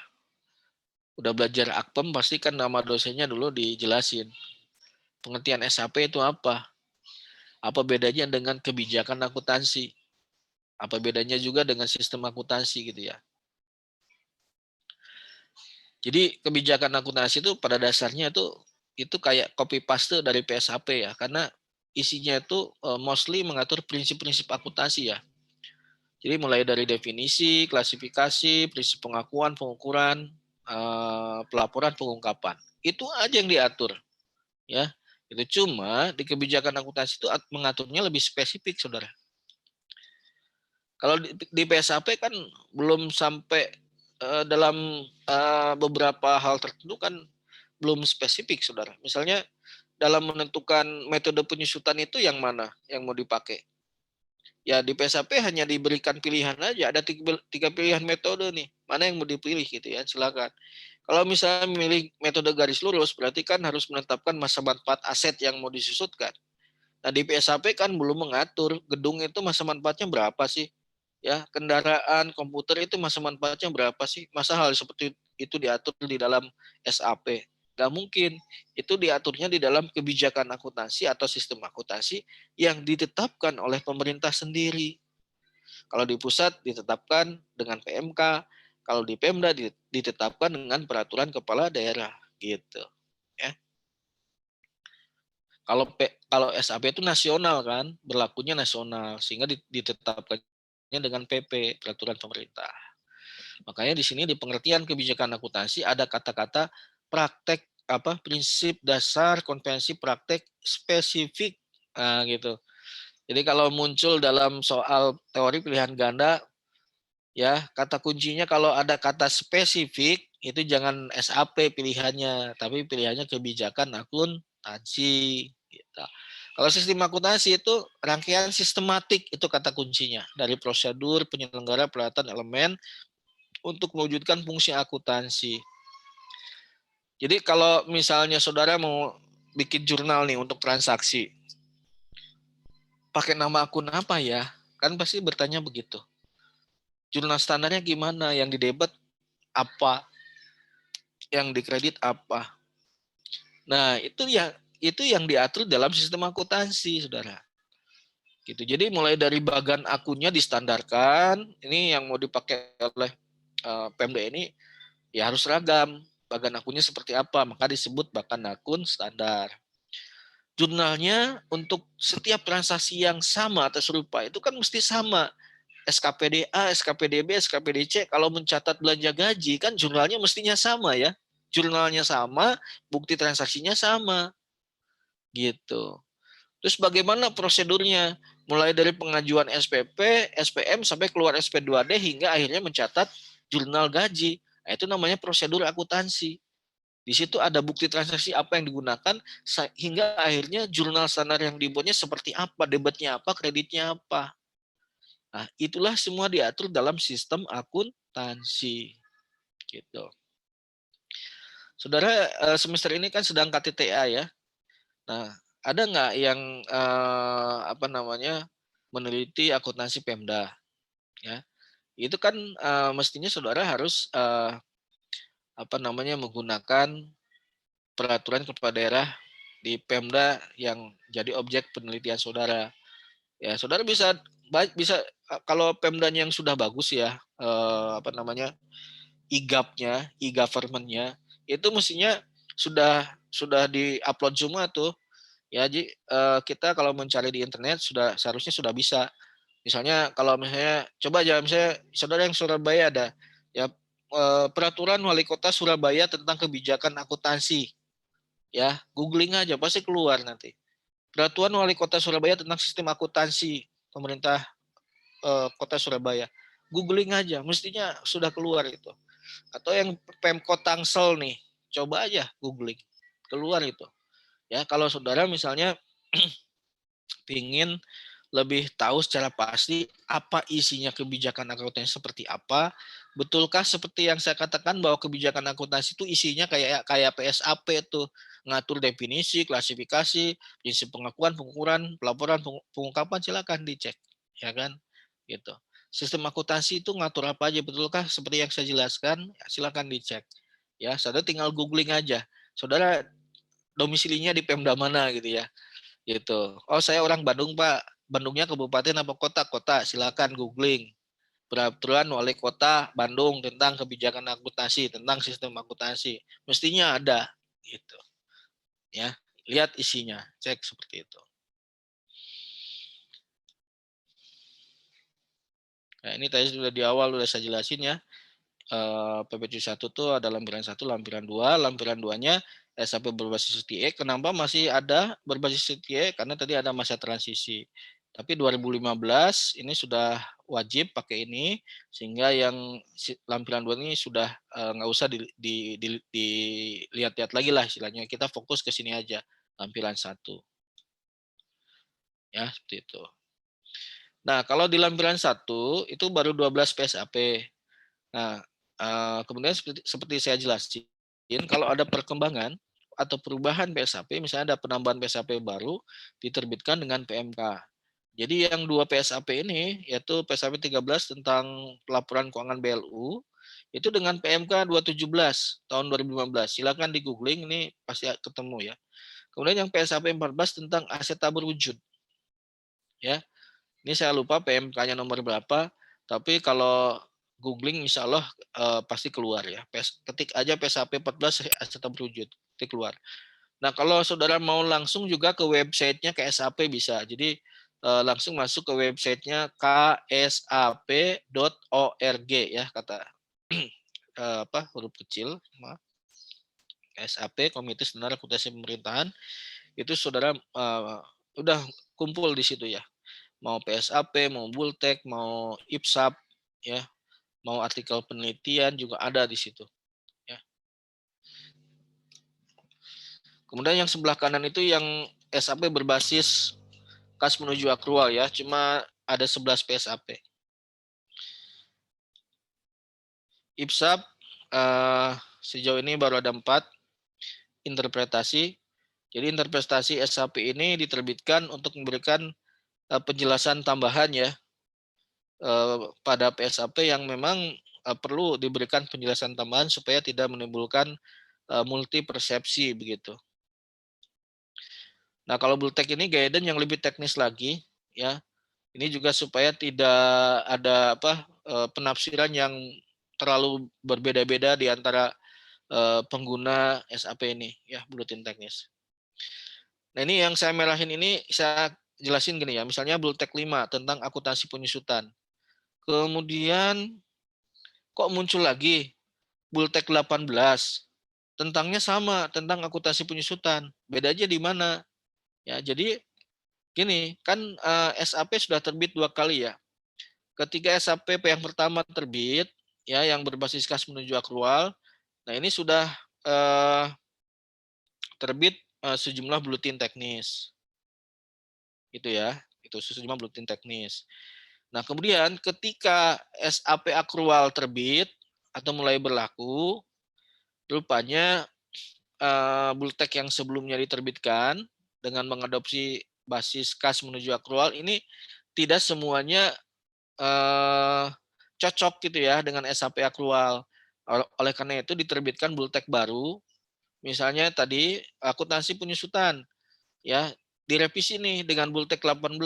udah belajar Akpem pasti kan nama dosennya dulu dijelasin. Pengertian SAP itu apa? Apa bedanya dengan kebijakan akuntansi? Apa bedanya juga dengan sistem akuntansi gitu ya. Jadi kebijakan akuntansi itu pada dasarnya itu kayak copy paste dari PSAP ya, karena isinya itu mostly mengatur prinsip-prinsip akuntansi ya. Jadi mulai dari definisi, klasifikasi, prinsip pengakuan, pengukuran, pelaporan, pengungkapan. Itu aja yang diatur. Ya, itu cuma di kebijakan akuntansi itu mengaturnya lebih spesifik, saudara. Kalau di PSAP kan belum sampai dalam beberapa hal tertentu kan belum spesifik, saudara. Misalnya dalam menentukan metode penyusutan itu yang mana yang mau dipakai. Ya di PSAP hanya diberikan pilihan aja, ada 3 pilihan metode nih, mana yang mau dipilih gitu ya, silakan. Kalau misalnya memilih metode garis lurus, berarti kan harus menetapkan masa manfaat aset yang mau disusutkan. Nah di PSAP kan belum mengatur gedung itu masa manfaatnya berapa sih, ya kendaraan, komputer itu masa manfaatnya berapa sih, masa hal seperti itu diatur di dalam SAP? Gak mungkin. Itu diaturnya di dalam kebijakan akuntansi atau sistem akuntansi yang ditetapkan oleh pemerintah sendiri. Kalau di pusat ditetapkan dengan PMK, kalau di Pemda ditetapkan dengan peraturan kepala daerah gitu. Ya. Kalau SAP itu nasional kan, berlakunya nasional sehingga ditetapkannya dengan PP, peraturan pemerintah. Makanya di sini di pengertian kebijakan akuntansi ada kata-kata praktek prinsip dasar konvensi praktek spesifik gitu. Jadi kalau muncul dalam soal teori pilihan ganda, ya kata kuncinya kalau ada kata spesifik itu jangan SAP pilihannya, tapi pilihannya kebijakan akuntansi. Gitu. Kalau sistem akuntansi itu rangkaian sistematik, itu kata kuncinya, dari prosedur penyelenggara peralatan elemen untuk mewujudkan fungsi akuntansi. Jadi kalau misalnya saudara mau bikin jurnal nih untuk transaksi, pakai nama akun apa ya? Kan pasti bertanya begitu. Jurnal standarnya gimana? Yang didebet apa? Yang dikredit apa? Nah, itu yang diatur dalam sistem akuntansi, saudara. Gitu. Jadi mulai dari bagan akunnya distandarkan, ini yang mau dipakai oleh Pemda ini ya harus seragam. Bagan akunnya seperti apa, maka disebut bagan akun standar. Jurnalnya untuk setiap transaksi yang sama atau serupa itu kan mesti sama. SKPD-A, SKPD-B, SKPD-C kalau mencatat belanja gaji kan jurnalnya mestinya sama ya. Jurnalnya sama, bukti transaksinya sama. Gitu. Terus bagaimana prosedurnya? Mulai dari pengajuan SPP, SPM sampai keluar SP2D hingga akhirnya mencatat jurnal gaji. Nah, itu namanya prosedur akuntansi. Di situ ada bukti transaksi apa yang digunakan hingga akhirnya jurnal standar yang dibuatnya seperti apa, debitnya apa, kreditnya apa. Nah, itulah semua diatur dalam sistem akuntansi. Gitu. Saudara, semester ini kan sedang KTTA ya. Nah, ada nggak yang meneliti akuntansi Pemda? Ya, itu kan mestinya saudara harus menggunakan peraturan kepala daerah di Pemda yang jadi objek penelitian saudara. Ya, saudara bisa kalau Pemdanya yang sudah bagus ya, IGAP-nya, e-government-nya itu mestinya sudah di-upload semua tuh. Ya, jadi kita kalau mencari di internet seharusnya sudah bisa. Misalnya kalau misalnya coba aja misalnya saudara yang Surabaya ada ya peraturan wali kota Surabaya tentang kebijakan akuntansi. Ya, googling aja pasti keluar nanti. Peraturan wali kota Surabaya tentang sistem akuntansi pemerintah kota Surabaya. Googling aja, mestinya sudah keluar itu. Atau yang Pemkot Tangsel nih, coba aja googling, keluar itu. Ya, kalau saudara misalnya ingin lebih tahu secara pasti apa isinya kebijakan akuntansi seperti apa, betulkah seperti yang saya katakan bahwa kebijakan akuntansi itu isinya kayak PSAP itu, ngatur definisi, klasifikasi, prinsip pengakuan, pengukuran, pelaporan, pengungkapan, silakan dicek, ya kan? Gitu. Sistem akuntansi itu ngatur apa aja, betulkah seperti yang saya jelaskan? Silakan dicek. Ya, saudara tinggal googling aja. Saudara domisilinya di Pemda mana gitu ya. Gitu. Oh, saya orang Bandung, Pak. Bandungnya kabupaten apa kota? Kota. Silakan googling. Peraturan wali kota Bandung tentang kebijakan akuntansi, tentang sistem akuntansi. Mestinya ada gitu. Ya, lihat isinya, cek seperti itu. Nah, ini tadi sudah di awal sudah saya jelasin ya. PPQ 1 itu ada lampiran 1, lampiran 2. Lampiran 2-nya SAP berbasis CTA. Kenapa masih ada berbasis CTA? Karena tadi ada masa transisi. Tapi 2015 ini sudah wajib pakai ini, sehingga yang lampiran 2 ini sudah nggak usah dilihat-lihat lagi lah istilahnya. Kita fokus ke sini aja, lampiran 1. Ya, seperti itu. Nah, kalau di lampiran 1 itu baru 12 PSAP. Nah, kemudian seperti saya jelasin, kalau ada perkembangan atau perubahan PSAP, misalnya ada penambahan PSAP baru, diterbitkan dengan PMK. Jadi yang 2 PSAP ini, yaitu PSAP 13 tentang pelaporan keuangan BLU, itu dengan PMK 217 tahun 2015. Silakan di googling, ini pasti ketemu ya. Kemudian yang PSAP 14 tentang aset tak berwujud. Ya, ini saya lupa PMK-nya nomor berapa, tapi kalau googling insya Allah pasti keluar ya. Ketik aja PSAP 14 aset tak berwujud, ketik keluar. Nah, kalau saudara mau langsung juga ke websitenya KSAP bisa. Jadi langsung masuk ke websitenya ksap.org ya, kata huruf kecil, KSAP, Komite Standar Akuntansi Pemerintahan. Itu saudara udah kumpul di situ ya. mau PSAP, mau Bultek, mau IPSAP, ya, mau artikel penelitian juga ada di situ. Ya. Kemudian yang sebelah kanan itu yang SAP berbasis kas menuju akrual ya, cuma ada 11 PSAP. IPSAP sejauh ini baru ada 4 interpretasi. Jadi interpretasi SAP ini diterbitkan untuk memberikan penjelasan tambahan ya pada PSAP yang memang perlu diberikan penjelasan tambahan supaya tidak menimbulkan multi persepsi begitu. Nah, kalau Bultek ini guidance yang lebih teknis lagi ya. Ini juga supaya tidak ada penafsiran yang terlalu berbeda-beda di antara pengguna SAP ini ya, buletin teknis. Nah, ini yang saya merahin ini saya jelasin gini ya. Misalnya Bultek 5 tentang akuntansi penyusutan. Kemudian kok muncul lagi Bultek 18 tentangnya sama, tentang akuntansi penyusutan. Beda aja di mana? Ya, jadi gini, kan SAP sudah terbit 2 kali ya. Ketika SAP yang pertama terbit, ya yang berbasis kas menuju akrual, nah ini sudah terbit sejumlah buletin teknis. Itu ya, itu sejumlah buletin teknis. Nah, kemudian ketika SAP akrual terbit atau mulai berlaku, rupanya Bultek yang sebelumnya diterbitkan dengan mengadopsi basis kas menuju akrual ini tidak semuanya cocok gitu ya dengan SAP akrual. Oleh karena itu diterbitkan Bultek baru. Misalnya tadi akuntansi penyusutan ya direvisi nih dengan Bultek 18.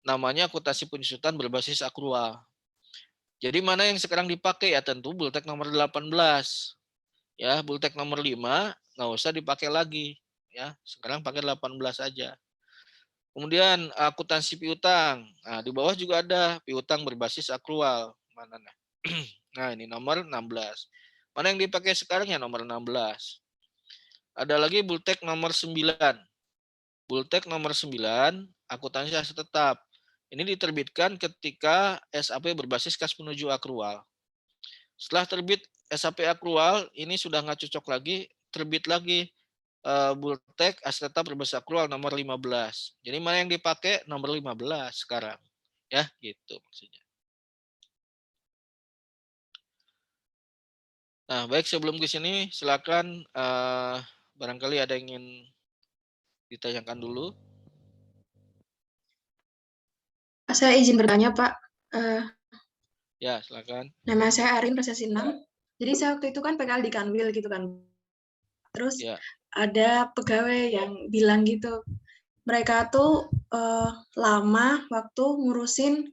Namanya akuntansi penyusutan berbasis akrual. Jadi mana yang sekarang dipakai ya tentu Bultek nomor 18. Ya, Bultek nomor 5 nggak usah dipakai lagi ya. Sekarang pakai 18 aja. Kemudian akuntansi piutang. Nah, di bawah juga ada piutang berbasis akrual. Mana nih? Nah, ini nomor 16. Mana yang dipakai sekarang ya nomor 16. Ada lagi Bultek nomor 9. Bultek nomor 9, akuntansi aset tetap. Ini diterbitkan ketika SAP berbasis kas menuju akrual. Setelah terbit SAP akrual, ini sudah nggak cocok lagi, terbit lagi Bultek aset tetap berbasis akrual nomor 15. Jadi mana yang dipakai nomor 15 sekarang. Ya, gitu maksudnya. Nah, baik sebelum ke sini silakan barangkali ada yang ingin ditanyakan dulu. Saya izin bertanya, Pak. Ya, silakan. Nama saya Arin, Prestasi 6. Jadi saya waktu itu kan PKL di Kanwil gitu kan. Terus Ya. ada pegawai yang bilang gitu, mereka tuh lama waktu ngurusin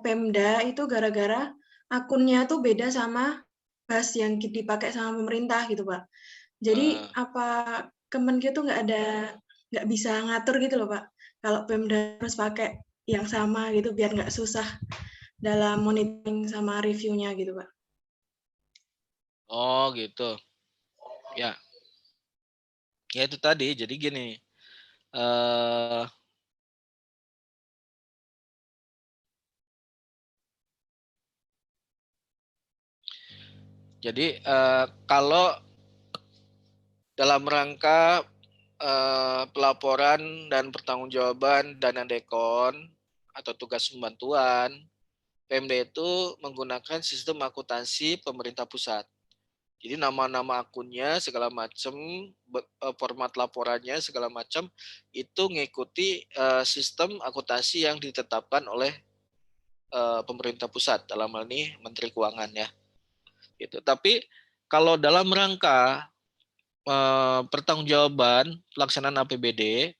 Pemda itu gara-gara akunnya tuh beda sama kas yang dipakai sama pemerintah gitu, Pak. Jadi apa Kemenkeu tuh nggak bisa ngatur gitu loh, Pak. Kalau Pemda harus pakai yang sama gitu biar nggak susah dalam monitoring sama reviewnya gitu, Pak. Oh, gitu. Ya. Ya itu tadi. Jadi gini. Jadi kalau dalam rangka pelaporan dan pertanggungjawaban dana dekon atau tugas pembantuan, PMD itu menggunakan sistem akuntansi pemerintah pusat. Jadi nama-nama akunnya segala macam, format laporannya segala macam itu mengikuti sistem akuntansi yang ditetapkan oleh pemerintah pusat, dalam hal ini Menteri Keuangan ya. Gitu. Tapi kalau dalam rangka pertanggungjawaban pelaksanaan APBD,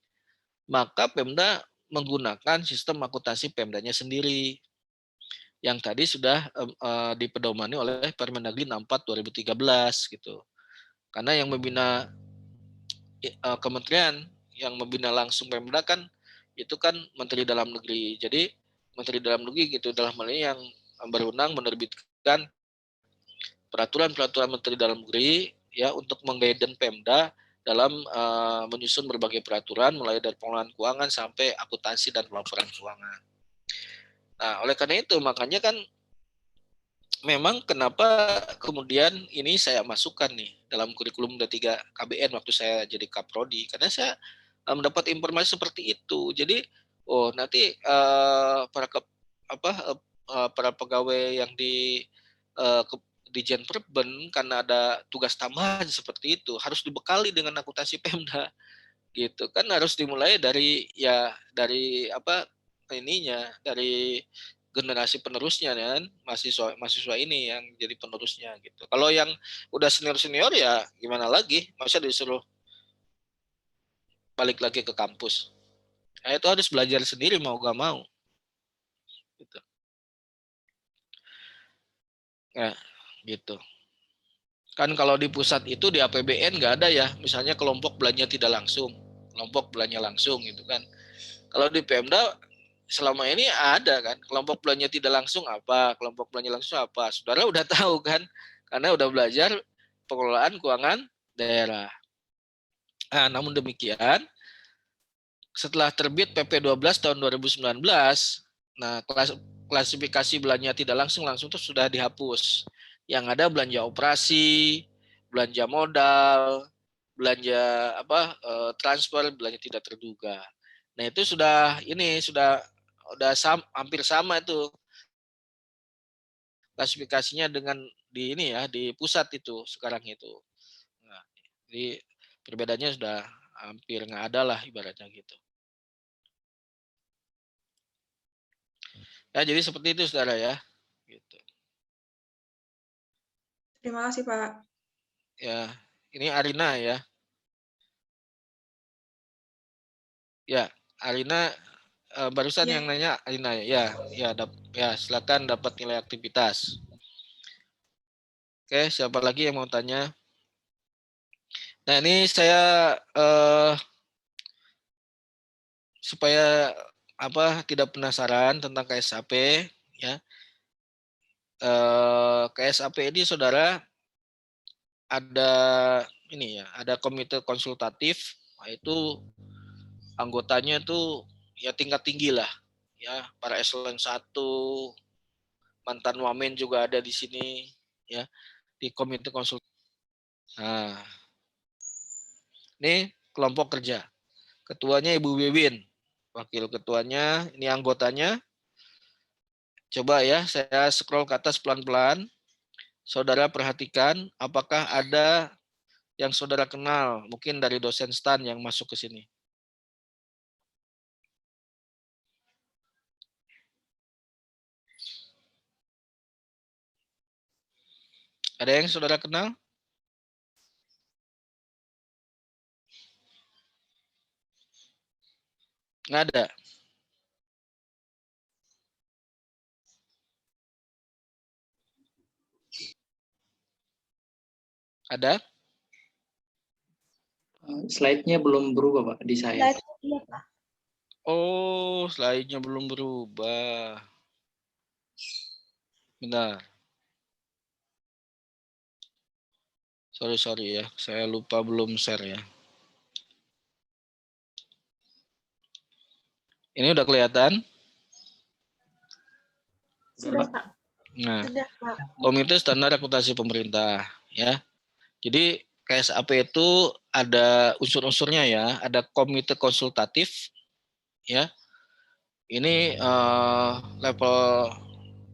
maka Pemda menggunakan sistem akuntansi Pemdanya sendiri yang tadi sudah dipedomani oleh Permendagri 64 2013 gitu. Karena yang membina kementerian yang membina langsung Pemda kan itu kan Menteri Dalam Negeri. Jadi Menteri Dalam Negeri gitu dalam hal ini yang berwenang menerbitkan peraturan-peraturan Menteri Dalam Negeri ya untuk mengguidance Pemda dalam menyusun berbagai peraturan mulai dari pengelolaan keuangan sampai akuntansi dan pelaporan keuangan. Nah, oleh karena itu makanya kan memang kenapa kemudian ini saya masukkan nih dalam kurikulum D3 KBN waktu saya jadi Kaprodi, karena saya mendapat informasi seperti itu. Jadi nanti para pegawai yang di Dijen Perben karena ada tugas tambahan seperti itu harus dibekali dengan akuntansi Pemda gitu kan, harus dimulai dari dari generasi penerusnya kan, mahasiswa ini yang jadi penerusnya gitu. Kalau yang udah senior ya gimana lagi, masa disuruh balik lagi ke kampus. Nah, itu harus belajar sendiri mau gak mau gitu. Nah, gitu. Kan kalau di pusat itu di APBN nggak ada ya, misalnya kelompok belanja tidak langsung, kelompok belanja langsung gitu kan. Kalau di Pemda selama ini ada kan, kelompok belanja tidak langsung apa, kelompok belanja langsung apa. Saudara udah tahu kan, karena udah belajar pengelolaan keuangan daerah. Nah, namun demikian, setelah terbit PP 12 tahun 2019, nah klasifikasi belanja tidak langsung itu sudah dihapus. Yang ada belanja operasi, belanja modal, belanja transfer, belanja tidak terduga. Nah, itu sudah hampir sama itu klasifikasinya dengan di pusat itu sekarang itu. Nah, jadi perbedaannya sudah hampir nggak ada lah ibaratnya gitu. Ya, jadi seperti itu saudara ya. Gitu. Terima kasih Pak. Ya, ini Arina ya. Ya, Arina barusan yang nanya Arina ya. Ya, silakan dapat nilai aktivitas. Oke, siapa lagi yang mau tanya? Nah, ini saya supaya tidak penasaran tentang KSAP ya. KSAP ini saudara ada komite konsultatif, itu anggotanya tuh ya tingkat tinggi lah ya, para eselon 1, mantan wamen juga ada di sini ya, di komite konsultatif. Nah, ini kelompok kerja. Ketuanya Ibu Wiwin, wakil ketuanya, ini anggotanya. Coba ya, saya scroll ke atas pelan-pelan. Saudara perhatikan apakah ada yang saudara kenal, mungkin dari dosen STAN yang masuk ke sini. Ada yang saudara kenal? Nggak ada. Ada? Slide-nya belum berubah, Pak, di saya. Iya, Pak. Oh, slide-nya belum berubah. Benar. Sorry ya, saya lupa belum share ya. Ini udah kelihatan? Sudah, Pak. Nah, Sudah, Pak. Komite Standar Akuntansi Pemerintah ya. Jadi KSAP itu ada unsur-unsurnya ya, ada komite konsultatif ya. Ini level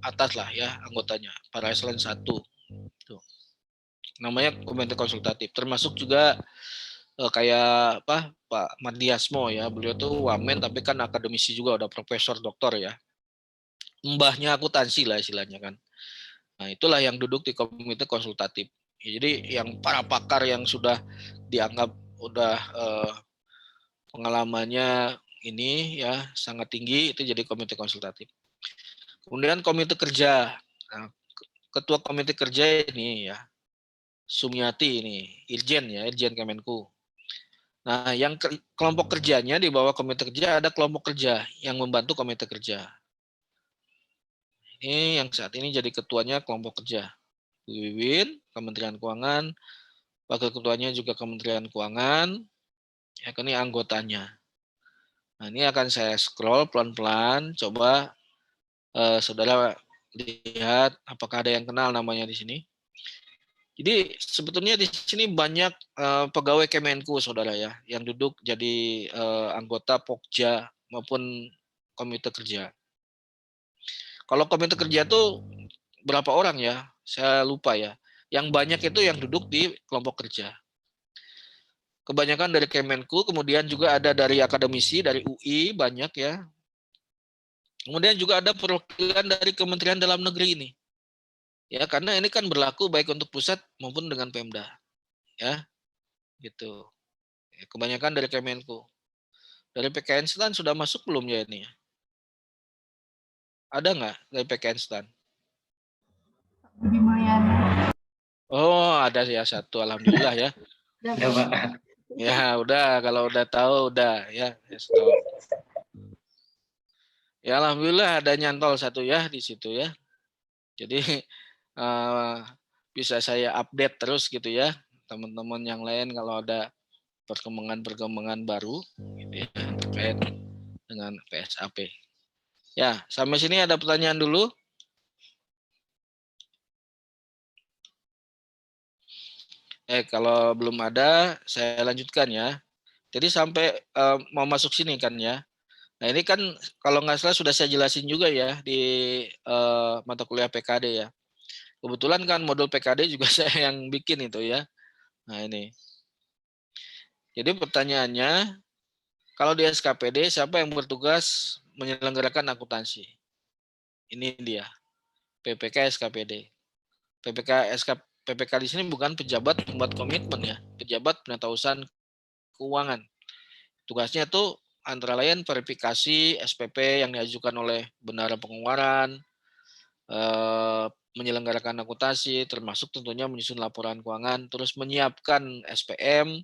atas lah ya anggotanya, para eselon 1. Tuh. Namanya komite konsultatif, termasuk juga kayak Pak Mardiasmo ya, beliau tuh wamen tapi kan akademisi juga, udah profesor doktor ya. Mbahnya akuntansi lah istilahnya kan. Nah, itulah yang duduk di komite konsultatif. Jadi yang para pakar yang sudah dianggap udah pengalamannya ini ya sangat tinggi, itu jadi komite konsultatif. Kemudian komite kerja. Nah, ketua komite kerja ini ya Sumiati ini, Irjen Kemenku. Nah, yang kelompok kerjanya di bawah komite kerja ada kelompok kerja yang membantu komite kerja. Ini yang saat ini jadi ketuanya kelompok kerja. Bu Wiwin, Kementerian Keuangan, Wakil ketuanya juga Kementerian Keuangan. Ya, ini anggotanya. Nah, ini akan saya scroll pelan-pelan. Coba saudara lihat apakah ada yang kenal namanya di sini. Jadi sebetulnya di sini banyak pegawai Kemenku, saudara ya, yang duduk jadi anggota Pokja maupun komite kerja. Kalau komite kerja itu berapa orang ya? Saya lupa ya. Yang banyak itu yang duduk di kelompok kerja. Kebanyakan dari Kemenku, kemudian juga ada dari akademisi, dari UI banyak ya. Kemudian juga ada perwakilan dari Kementerian Dalam Negeri ini. Ya, karena ini kan berlaku baik untuk pusat maupun dengan Pemda. Ya, gitu. Ya, kebanyakan dari Kemenku. Dari PKN Stan sudah masuk belum ya ini? Ada nggak dari PKN Stan? Lumayan. Oh, ada ya satu, alhamdulillah ya. Ada, Pak. Ya, udah kalau udah tahu udah ya, stop. Ya, alhamdulillah ada nyantol satu ya di situ ya. Jadi bisa saya update terus gitu ya, teman-teman yang lain kalau ada perkembangan-perkembangan baru gitu ya, terkait dengan PSAP. Ya, sampai sini ada pertanyaan dulu. Kalau belum ada, saya lanjutkan ya. Jadi sampai mau masuk sini kan ya. Nah ini kan kalau nggak salah sudah saya jelasin juga ya di mata kuliah PKD ya. Kebetulan kan modul PKD juga saya yang bikin itu ya. Nah ini. Jadi pertanyaannya, kalau di SKPD siapa yang bertugas menyelenggarakan akuntansi? Ini dia, PPK SKPD. PPK di sini bukan pejabat pembuat komitmen ya, pejabat penatausahaan keuangan. Tugasnya itu antara lain verifikasi SPP yang diajukan oleh Bendahara Pengeluaran, menyelenggarakan akuntansi, termasuk tentunya menyusun laporan keuangan, terus menyiapkan SPM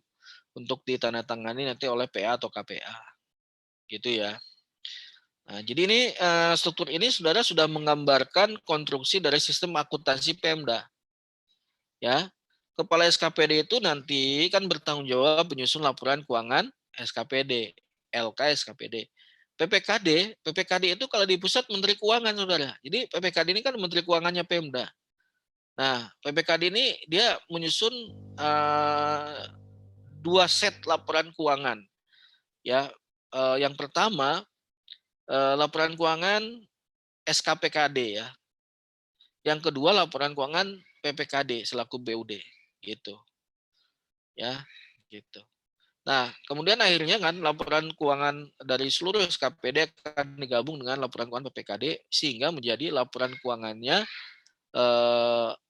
untuk ditandatangani nanti oleh PA atau KPA, gitu ya. Nah, jadi ini struktur ini saudara sudah menggambarkan konstruksi dari sistem akuntansi Pemda. Ya, kepala SKPD itu nanti kan bertanggung jawab menyusun laporan keuangan SKPD, LK SKPD. PPKD itu kalau di pusat Menteri Keuangan, saudara. Jadi PPKD ini kan Menteri Keuangannya Pemda. Nah, PPKD ini dia menyusun 2 set laporan keuangan. Ya, yang pertama laporan keuangan SKPKD ya. Yang kedua laporan keuangan PPKD selaku BUD, gitu. Ya, gitu. Nah, kemudian akhirnya kan laporan keuangan dari seluruh SKPD akan digabung dengan laporan keuangan PPKD sehingga menjadi laporan keuangannya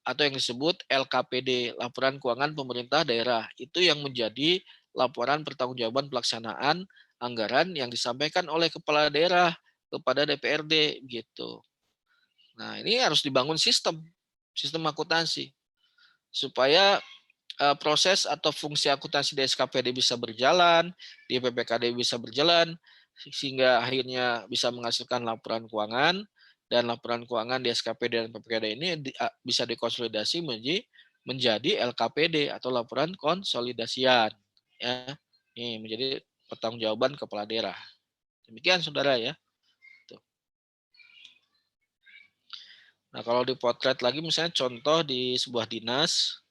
atau yang disebut LKPD, laporan keuangan pemerintah daerah. Itu yang menjadi laporan pertanggungjawaban pelaksanaan anggaran yang disampaikan oleh kepala daerah kepada DPRD gitu. Nah, ini harus dibangun sistem akuntansi supaya proses atau fungsi akuntansi di SKPD bisa berjalan, di PPKD bisa berjalan, sehingga akhirnya bisa menghasilkan laporan keuangan, dan laporan keuangan di SKPD dan PPKD ini bisa dikonsolidasi menjadi LKPD atau laporan konsolidasian. Ya, ini menjadi pertanggungjawaban kepala daerah. Demikian, saudara ya. Nah, kalau dipotret lagi, misalnya contoh di sebuah dinas.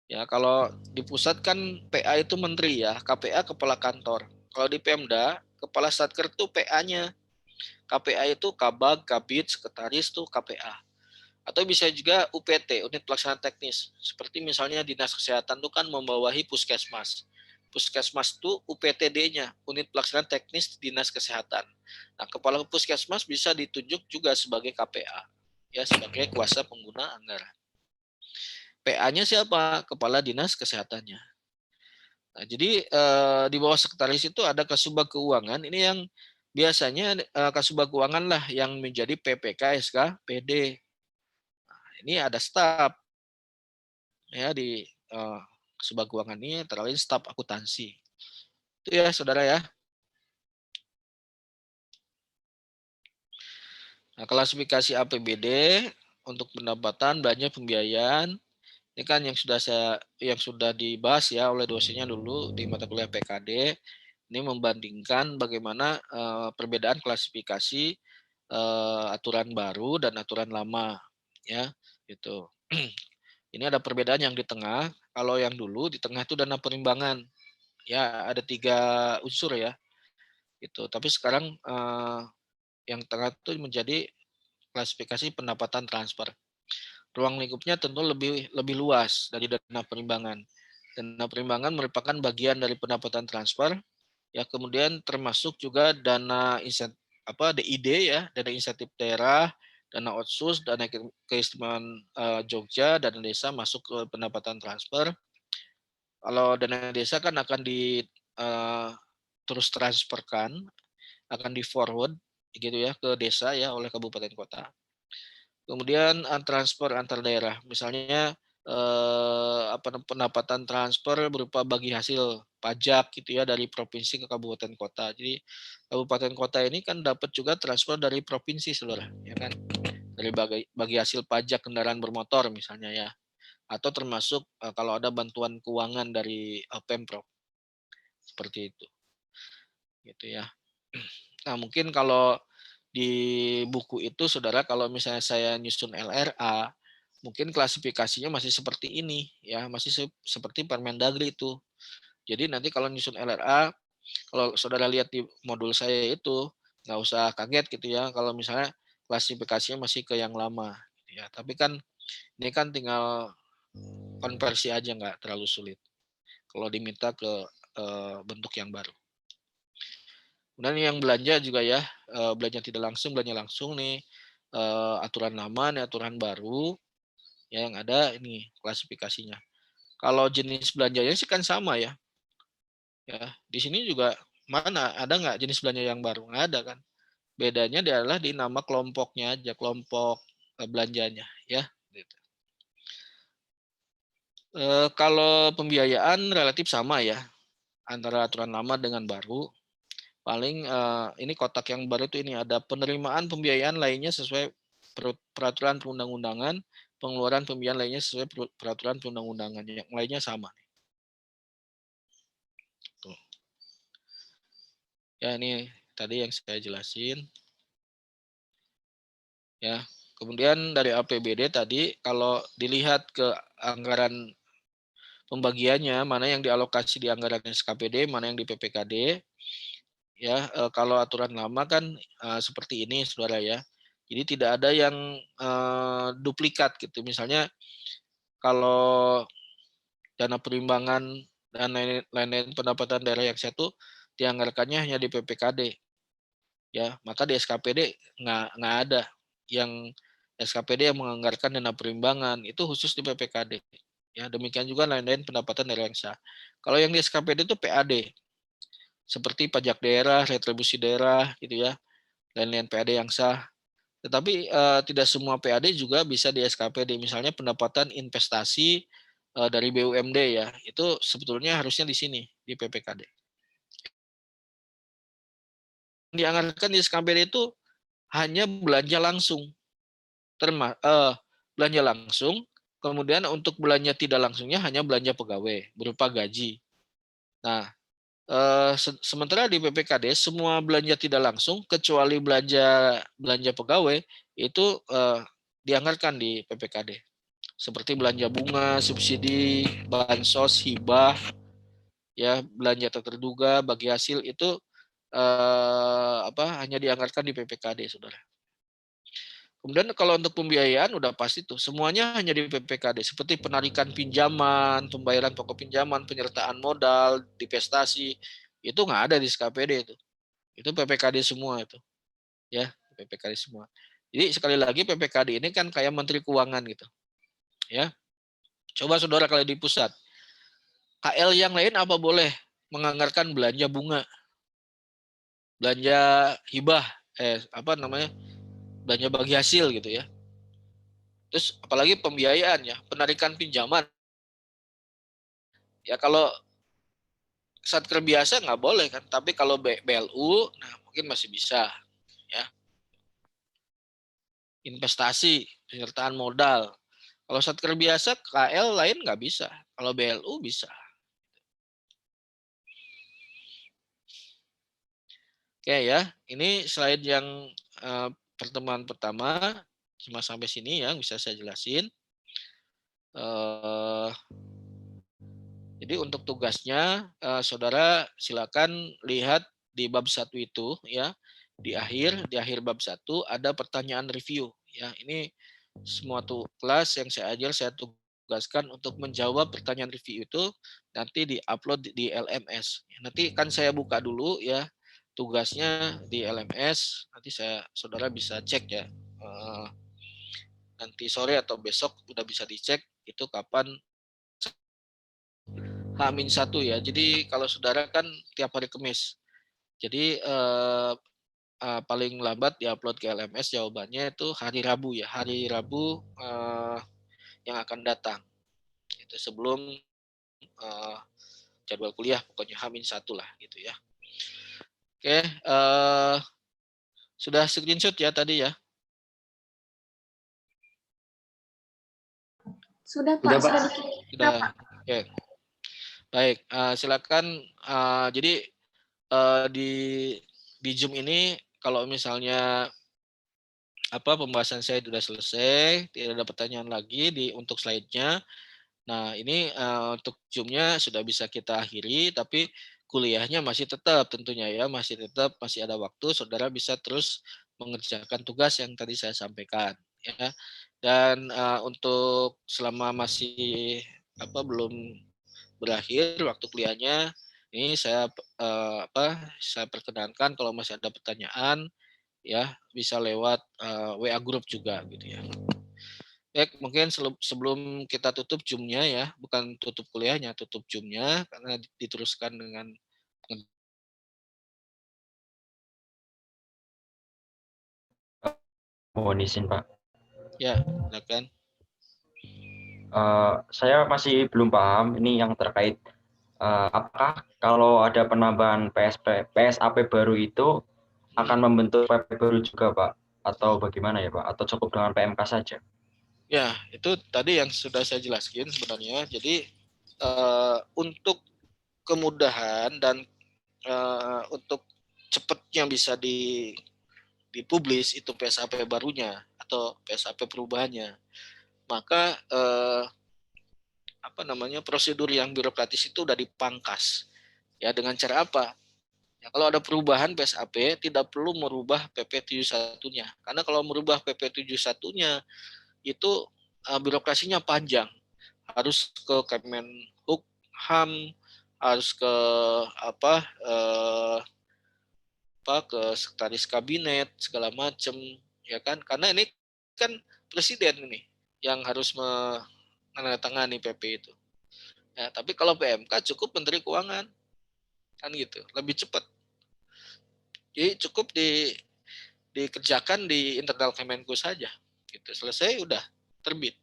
Ya, kalau di pusat kan PA itu menteri ya, KPA kepala kantor. Kalau di Pemda, kepala Satker itu PA-nya. KPA itu Kabag, Kabid, Sekretaris itu KPA. Atau bisa juga UPT, unit pelaksana teknis. Seperti misalnya Dinas Kesehatan itu kan membawahi Puskesmas. Puskesmas itu UPTD-nya, unit pelaksana teknis Dinas Kesehatan. Nah, kepala Puskesmas bisa ditunjuk juga sebagai KPA, ya, sebagai kuasa pengguna anggaran. PA-nya siapa? Kepala Dinas Kesehatannya. Nah, jadi di bawah sekretaris itu ada Kasubag Keuangan. Ini yang biasanya Kasubag Keuangan lah yang menjadi PPK SKPD. Nah, ini ada staf ya di Kasubag Keuangan ini, antara lain staf akuntansi. Itu ya, saudara ya. Nah, klasifikasi APBD untuk pendapatan, belanja, pembiayaan. Ini kan yang sudah dibahas ya oleh dosennya dulu di mata kuliah PKD. Ini membandingkan bagaimana perbedaan klasifikasi aturan baru dan aturan lama, ya, gitu. Ini ada perbedaan yang di tengah. Kalau yang dulu di tengah itu dana perimbangan, ya ada 3 unsur ya, gitu. Tapi sekarang yang tengah itu menjadi klasifikasi pendapatan transfer. Ruang lingkupnya tentu lebih luas dari dana perimbangan. Dana perimbangan merupakan bagian dari pendapatan transfer, ya, kemudian termasuk juga dana DID ya, dana insentif daerah, dana otsus, dana keistimewaan Jogja, dana desa masuk ke pendapatan transfer. Kalau dana desa kan akan terus transferkan, akan di forward gitu ya ke desa ya oleh kabupaten kota. Kemudian transfer antar daerah, misalnya pendapatan transfer berupa bagi hasil pajak gitu ya dari provinsi ke kabupaten kota. Jadi kabupaten kota ini kan dapat juga transfer dari provinsi, saudara, ya kan? Dari bagi hasil pajak kendaraan bermotor misalnya ya, atau termasuk kalau ada bantuan keuangan dari Pemprov seperti itu, gitu ya. Nah mungkin kalau di buku itu, saudara, kalau misalnya saya nyusun LRA, mungkin klasifikasinya masih seperti ini ya, masih seperti Permendagri itu. Jadi nanti kalau nyusun LRA, kalau saudara lihat di modul saya itu, nggak usah kaget gitu ya, kalau misalnya klasifikasinya masih ke yang lama. Ya, tapi kan ini kan tinggal konversi aja, nggak terlalu sulit. Kalau diminta ke bentuk yang baru. Kemudian yang belanja juga ya, belanja tidak langsung, belanja langsung nih, aturan lama nih, aturan baru, ya yang ada ini klasifikasinya. Kalau jenis belanjanya sih kan sama ya. Ya, di sini juga mana ada nggak jenis belanja yang baru? Nggak ada kan. Bedanya adalah di nama kelompoknya aja, kelompok belanjanya ya. Gitu. Kalau pembiayaan relatif sama ya antara aturan lama dengan baru. Paling ini kotak yang baru itu ini ada penerimaan pembiayaan lainnya sesuai peraturan perundang-undangan, pengeluaran pembiayaan lainnya sesuai peraturan perundang-undangan, yang lainnya sama. Tuh. Ya ini tadi yang saya jelasin. Ya, kemudian dari APBD tadi kalau dilihat ke anggaran pembagiannya, mana yang dialokasi di anggaran SKPD, mana yang di PPKD. Ya, kalau aturan lama kan seperti ini, saudara ya. Jadi tidak ada yang duplikat gitu. Misalnya kalau dana perimbangan dan lain-lain pendapatan daerah yang satu dianggarkannya hanya di PPKD, ya maka di SKPD nggak ada yang SKPD yang menganggarkan dana perimbangan, itu khusus di PPKD. Ya demikian juga lain-lain pendapatan daerah yang sah. Kalau yang di SKPD itu PAD, seperti pajak daerah, retribusi daerah, gitu ya, lain-lain PAD yang sah. Tetapi tidak semua PAD juga bisa di SKPD. Misalnya pendapatan investasi dari BUMD ya, itu sebetulnya harusnya di sini di PPKD. Dianggarkan di SKPD itu hanya belanja langsung, belanja langsung. Kemudian untuk belanja tidak langsungnya hanya belanja pegawai berupa gaji. Nah, sementara di PPKD semua belanja tidak langsung kecuali belanja pegawai itu dianggarkan di PPKD. Seperti belanja bunga, subsidi, bansos, hibah, ya belanja tak terduga, bagi hasil itu hanya dianggarkan di PPKD, saudara. Kemudian kalau untuk pembiayaan udah pasti tuh semuanya hanya di PPKD, seperti penarikan pinjaman, pembayaran pokok pinjaman, penyertaan modal, divestasi, itu nggak ada di SKPD itu. Itu PPKD semua itu, ya PPKD semua. Jadi sekali lagi PPKD ini kan kayak Menteri Keuangan gitu, ya. Coba saudara kalau di pusat, KL yang lain apa boleh menganggarkan belanja bunga, belanja hibah, belanja bagi hasil gitu ya. Terus apalagi pembiayaan ya, penarikan pinjaman. Ya kalau satker biasa nggak boleh kan, tapi kalau BLU, nah mungkin masih bisa ya. Investasi, penyertaan modal. Kalau satker biasa, KL lain nggak bisa. Kalau BLU bisa. Oke ya, ini slide yang pertemuan pertama, cuma sampai sini yang bisa saya jelasin. Jadi untuk tugasnya, saudara silakan lihat di bab 1 itu ya. Di akhir bab 1 ada pertanyaan review ya. Ini semua kelas yang saya ajar saya tugaskan untuk menjawab pertanyaan review itu, nanti di-upload di LMS. Nanti kan saya buka dulu ya tugasnya di LMS, nanti saudara bisa cek ya. Nanti sore atau besok udah bisa dicek itu kapan H-1 ya. Jadi kalau saudara kan tiap hari Kamis. Jadi paling lambat diupload ke LMS jawabannya itu hari Rabu ya. Hari Rabu yang akan datang. Itu sebelum jadwal kuliah pokoknya H-1 lah gitu ya. Oke, sudah screenshot ya tadi ya? Sudah Pak, sudah dikirim Sudah. Pak. Oke. Baik, silakan. Jadi di Zoom ini kalau misalnya pembahasan saya sudah selesai, tidak ada pertanyaan lagi untuk slide-nya. Nah, ini untuk Zoom-nya sudah bisa kita akhiri, tapi kuliahnya masih tetap tentunya ya, masih ada waktu, saudara bisa terus mengerjakan tugas yang tadi saya sampaikan ya. Dan untuk selama masih belum berakhir waktu kuliahnya, ini saya perkenankan kalau masih ada pertanyaan ya bisa lewat WA group juga gitu ya. Mungkin sebelum kita tutup Zoom-nya ya, bukan tutup kuliahnya, tutup Zoom-nya karena diteruskan dengan Mohon izin Pak. ya, silakan. Saya masih belum paham ini yang terkait apakah kalau ada penambahan PSAP baru itu akan membentuk PP baru juga Pak? Atau bagaimana ya Pak? Atau cukup dengan PMK saja? Ya, itu tadi yang sudah saya jelaskan sebenarnya. Jadi untuk kemudahan dan untuk cepatnya bisa dipublis itu PSAP barunya atau PSAP perubahannya, maka prosedur yang birokratis itu udah dipangkas. Ya, dengan cara apa? Ya, kalau ada perubahan PSAP tidak perlu merubah PP 71-nya. Karena kalau merubah PP 71-nya itu birokrasinya panjang. Harus ke Kemenhukam, harus ke ke sekretaris kabinet segala macam ya kan, karena ini kan presiden ini yang harus menandatangani PP itu ya. Tapi kalau PMK cukup Menteri Keuangan kan gitu, lebih cepat. Jadi cukup dikerjakan di internal Kemenku saja gitu, selesai udah terbit.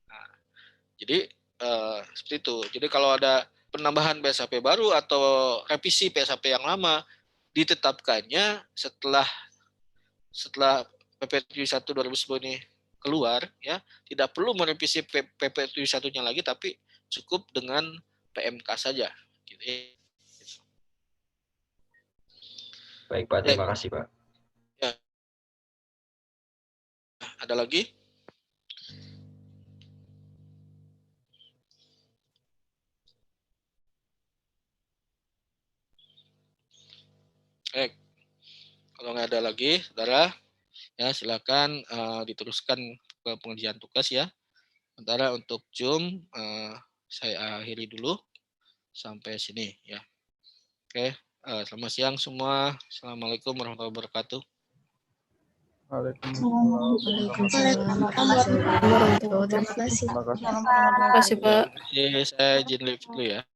Nah, jadi seperti itu. Jadi kalau ada penambahan PSAP baru atau revisi PSAP yang lama, ditetapkannya setelah PP 71 2010 ini keluar ya, tidak perlu merevisi PP 71-nya lagi, tapi cukup dengan PMK saja gitu. Baik Pak, terima kasih Pak. Ya. Ada lagi? Kalau nggak ada lagi, saudara, ya silakan diteruskan ke pengerjaan tugas ya. Sementara untuk Zoom saya akhiri dulu sampai sini ya. Oke, selamat siang semua. Assalamualaikum warahmatullahi wabarakatuh. Waalaikumsalam warahmatullahi wabarakatuh. Terima kasih. Terima kasih Pak. Saya izin live dulu ya.